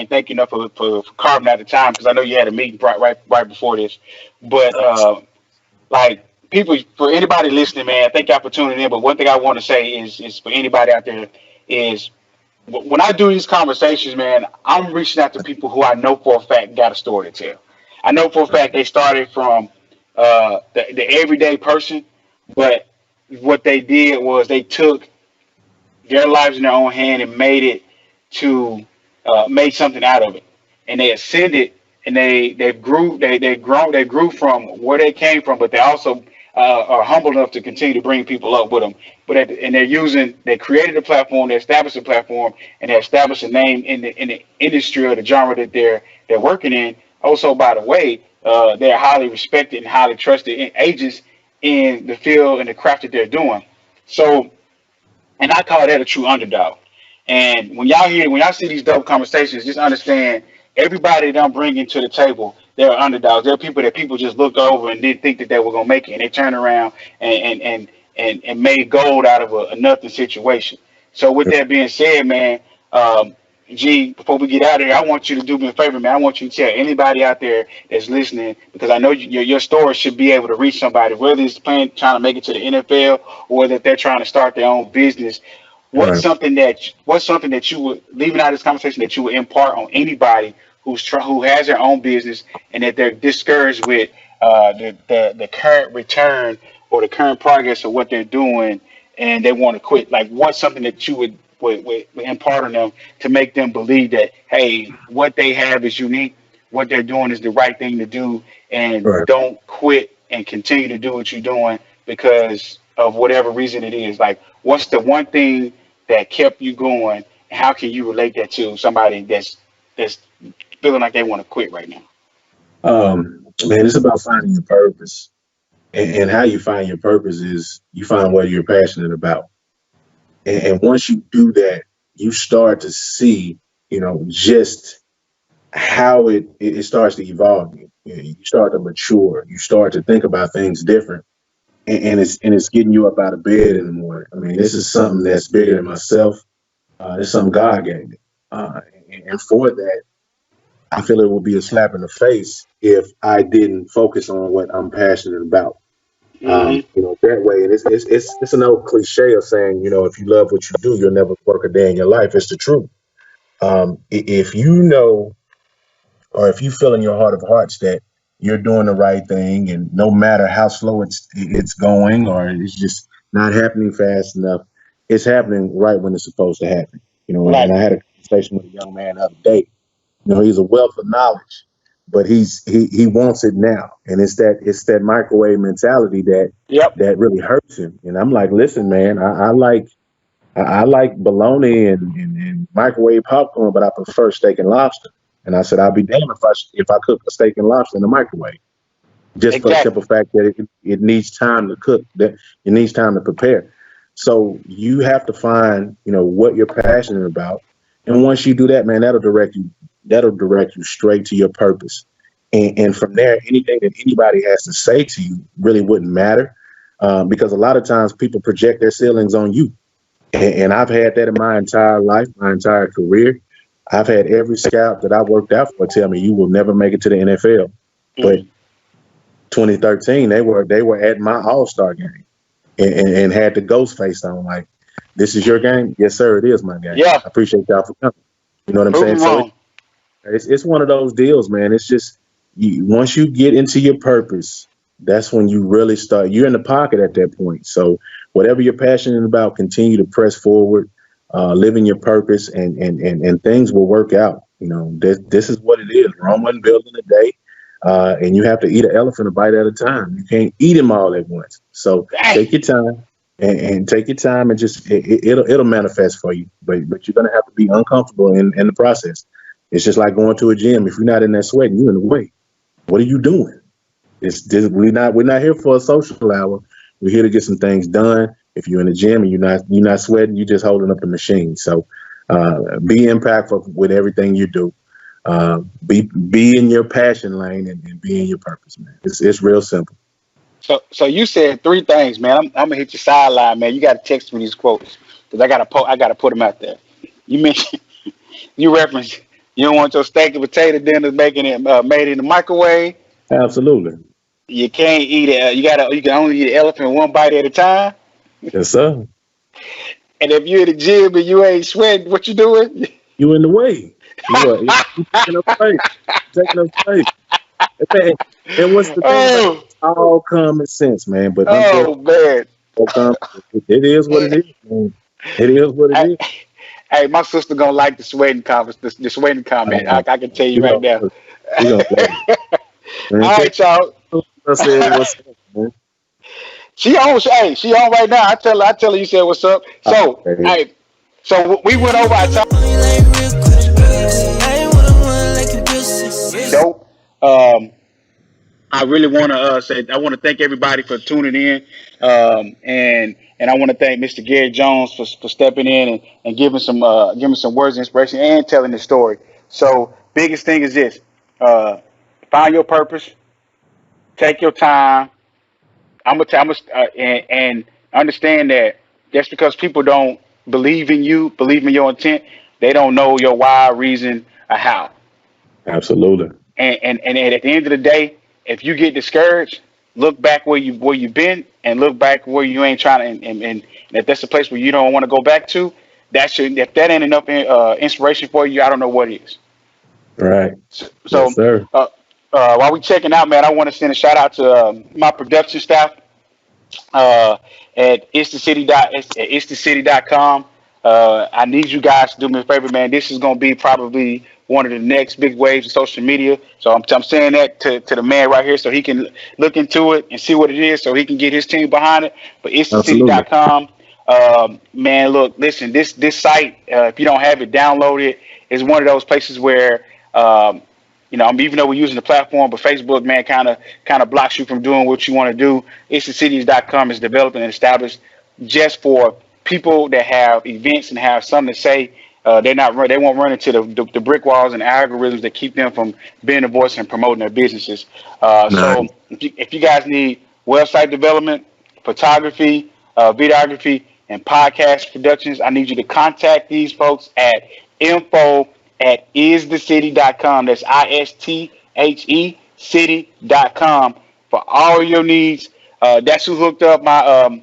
[SPEAKER 3] thank you enough for carving out the time because I know you had a meeting right before this, but like people, for anybody listening, man, thank y'all for tuning in. But one thing I want to say is for anybody out there is when I do these conversations, man, I'm reaching out to people who I know for a fact got a story to tell. I know for a fact they started from the everyday person, but what they did was they took their lives in their own hand and made something out of it, and they ascended and they grew from where they came from, but they also are humble enough to continue to bring people up with them. And they created a platform, they established a platform, and they established a name in the industry or the genre that they're working in. Also, by the way, they're highly respected and highly trusted agents in the field and the craft that they're doing. So, and I call that a true underdog. And when y'all see these dope conversations, just understand everybody that I'm bringing to the table, they're underdogs. They're people that people just looked over and didn't think that they were gonna make it, and they turned around and made gold out of a nothing situation. So with that being said, man, um, G, before we get out of here, I want you to do me a favor, man. I want you to tell anybody out there that's listening, because I know your story should be able to reach somebody, whether it's trying to make it to the NFL or whether they're trying to start their own business.
[SPEAKER 4] Right.
[SPEAKER 3] What's something that you would, leaving out of this conversation, that you would impart on anybody who has their own business and that they're discouraged with the current return or the current progress of what they're doing, and they want to quit? Like, what's something that you would impart on them to make them believe that, hey, what they have is unique, what they're doing is the right thing to do, and
[SPEAKER 4] Right.
[SPEAKER 3] don't quit and continue to do what you're doing because of whatever reason it is. Like, what's the one thing that kept you going? How can you relate that to somebody that's feeling like they want to quit right now?
[SPEAKER 4] Man, it's about finding your purpose. And how you find your purpose is you find what you're passionate about. And once you do that, you start to see, just how it starts to evolve you. You start to mature. You start to think about things different, and it's getting you up out of bed in the morning. I mean, this is something that's bigger than myself. It's something God gave me, and for that, I feel it would be a slap in the face if I didn't focus on what I'm passionate about.
[SPEAKER 3] Mm-hmm.
[SPEAKER 4] That way, and it's an old cliche of saying, if you love what you do, you'll never work a day in your life. It's the truth. If you know, or if you feel in your heart of hearts that you're doing the right thing, and no matter how slow it's going, or it's just not happening fast enough, it's happening right when it's supposed to happen.
[SPEAKER 3] Right.
[SPEAKER 4] And I had a conversation with a young man the other day. He's a wealth of knowledge, but he wants it now, and it's that microwave mentality that
[SPEAKER 3] Yep.
[SPEAKER 4] that really hurts him. And I'm like, listen, man, I like bologna and microwave popcorn, but I prefer steak and lobster. And I said, I'll be damned if I cook a steak and lobster in the microwave, just for the
[SPEAKER 3] Exactly.
[SPEAKER 4] simple fact that it needs time to cook, that it needs time to prepare. So you have to find, what you're passionate about. And once you do that, man, that'll direct you straight to your purpose. And from there, anything that anybody has to say to you really wouldn't matter, because a lot of times people project their ceilings on you. And I've had that in my entire life, my entire career. I've had every scout that I worked out for tell me you will never make it to the NFL. But
[SPEAKER 3] Mm.
[SPEAKER 4] 2013, they were at my All-Star game and had the ghost face on, like, this is your game? Yes, sir, it is my game.
[SPEAKER 3] Yeah.
[SPEAKER 4] I appreciate y'all for coming. You know what I'm
[SPEAKER 3] Prove
[SPEAKER 4] saying?
[SPEAKER 3] me
[SPEAKER 4] So
[SPEAKER 3] wrong.
[SPEAKER 4] it's one of those deals, man. It's just once you get into your purpose, that's when you really start. You're in the pocket at that point. So whatever you're passionate about, continue to press forward, live in your purpose, and things will work out. This is what it is. Rome wasn't built in a day, and you have to eat an elephant a bite at a time. You can't eat them all at once. So
[SPEAKER 3] Dang.
[SPEAKER 4] take your time. And take your time, and just it'll manifest for you. But you're gonna have to be uncomfortable in the process. It's just like going to a gym. If you're not in there sweating, you're in the way. What are you doing? We're not here for a social hour. We're here to get some things done. If you're in the gym and you're not sweating, you're just holding up the machine. So be impactful with everything you do. Be in your passion lane and be in your purpose, man. It's real simple.
[SPEAKER 3] So you said three things, man. I'm gonna hit your sideline, man. You got to text me these quotes because I gotta put them out there. You mentioned you referenced you don't want your steak and potato dinner making it made in the microwave.
[SPEAKER 4] Absolutely.
[SPEAKER 3] You can't eat it. You can only eat an elephant one bite at a time.
[SPEAKER 4] Yes, sir.
[SPEAKER 3] And if you're in the gym and you ain't sweating, what you doing?
[SPEAKER 4] You in the way. You taking up space. Taking up space. And what's the thing about it?
[SPEAKER 3] Oh,
[SPEAKER 4] It's all common sense, man. But
[SPEAKER 3] oh
[SPEAKER 4] unfortunately,
[SPEAKER 3] man.
[SPEAKER 4] it is what it is, man. It is what it
[SPEAKER 3] I,
[SPEAKER 4] is.
[SPEAKER 3] hey, my sister gonna like the sweating comment.
[SPEAKER 4] Uh,
[SPEAKER 3] I can tell you
[SPEAKER 4] we
[SPEAKER 3] right
[SPEAKER 4] gonna
[SPEAKER 3] now.
[SPEAKER 4] we gonna love it. Man,
[SPEAKER 3] All right, y'all.
[SPEAKER 4] I said what's up, man.
[SPEAKER 3] She on right now. I tell her you said what's up. So,
[SPEAKER 4] Okay.
[SPEAKER 3] hey, so we went over our time. Dope. I really want to say I want to thank everybody for tuning in, and I want to thank Mr. Garrick Jones for stepping in and giving some words of inspiration and telling the story. So, biggest thing is this: find your purpose, take your time. And understand that just because people don't believe in your intent, they don't know your why, reason, or how.
[SPEAKER 4] Absolutely.
[SPEAKER 3] And at the end of the day, if you get discouraged, look back where you've been and look back where you ain't trying to. And if that's a place where you don't want to go back to, if that ain't enough inspiration for you, I don't know what is.
[SPEAKER 4] Right.
[SPEAKER 3] So,
[SPEAKER 4] Yes, sir.
[SPEAKER 3] while we checking out, man, I want to send a shout out to my production staff uh, at itsthecity.com. I need you guys to do me a favor, man. This is going to be probably one of the next big waves of social media. So I'm saying that to the man right here so he can look into it and see what it is so he can get his team behind it. But
[SPEAKER 4] Absolutely.
[SPEAKER 3] itsthecity.com. Man, look, listen, this site, if you don't have it, download it. It's one of those places where even though we're using the platform, but Facebook, man, kind of blocks you from doing what you want to do. Itsthecities.com is developed and established just for people that have events and have something to say They won't run into the brick walls and algorithms that keep them from being a voice and promoting their businesses. So
[SPEAKER 4] Nice.
[SPEAKER 3] if you guys need website development, photography, videography, and podcast productions, I need you to contact these folks at info@isthecity.com. That's ISTHE city.com for all your needs. That's who hooked up my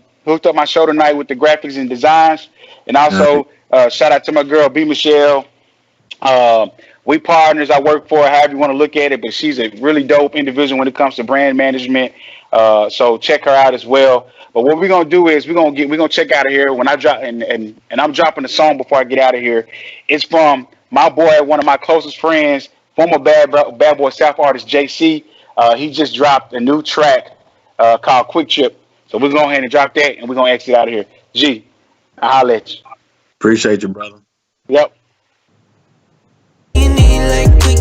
[SPEAKER 3] show tonight with the graphics and designs. And
[SPEAKER 4] Nice.
[SPEAKER 3] also shout out to my girl B Michelle. We partners. I work for her, however you want to look at it, but she's a really dope individual when it comes to brand management. So check her out as well. But what we're gonna do is we're gonna check out of here when I drop and I'm dropping the song before I get out of here. It's from my boy, one of my closest friends, former Bad Boy South artist JC. He just dropped a new track called Quick Trip. So we're gonna go ahead and drop that, and we're gonna exit out of here. G, I'll holler at you.
[SPEAKER 4] Appreciate you, brother.
[SPEAKER 3] Yep.
[SPEAKER 1] You need like quick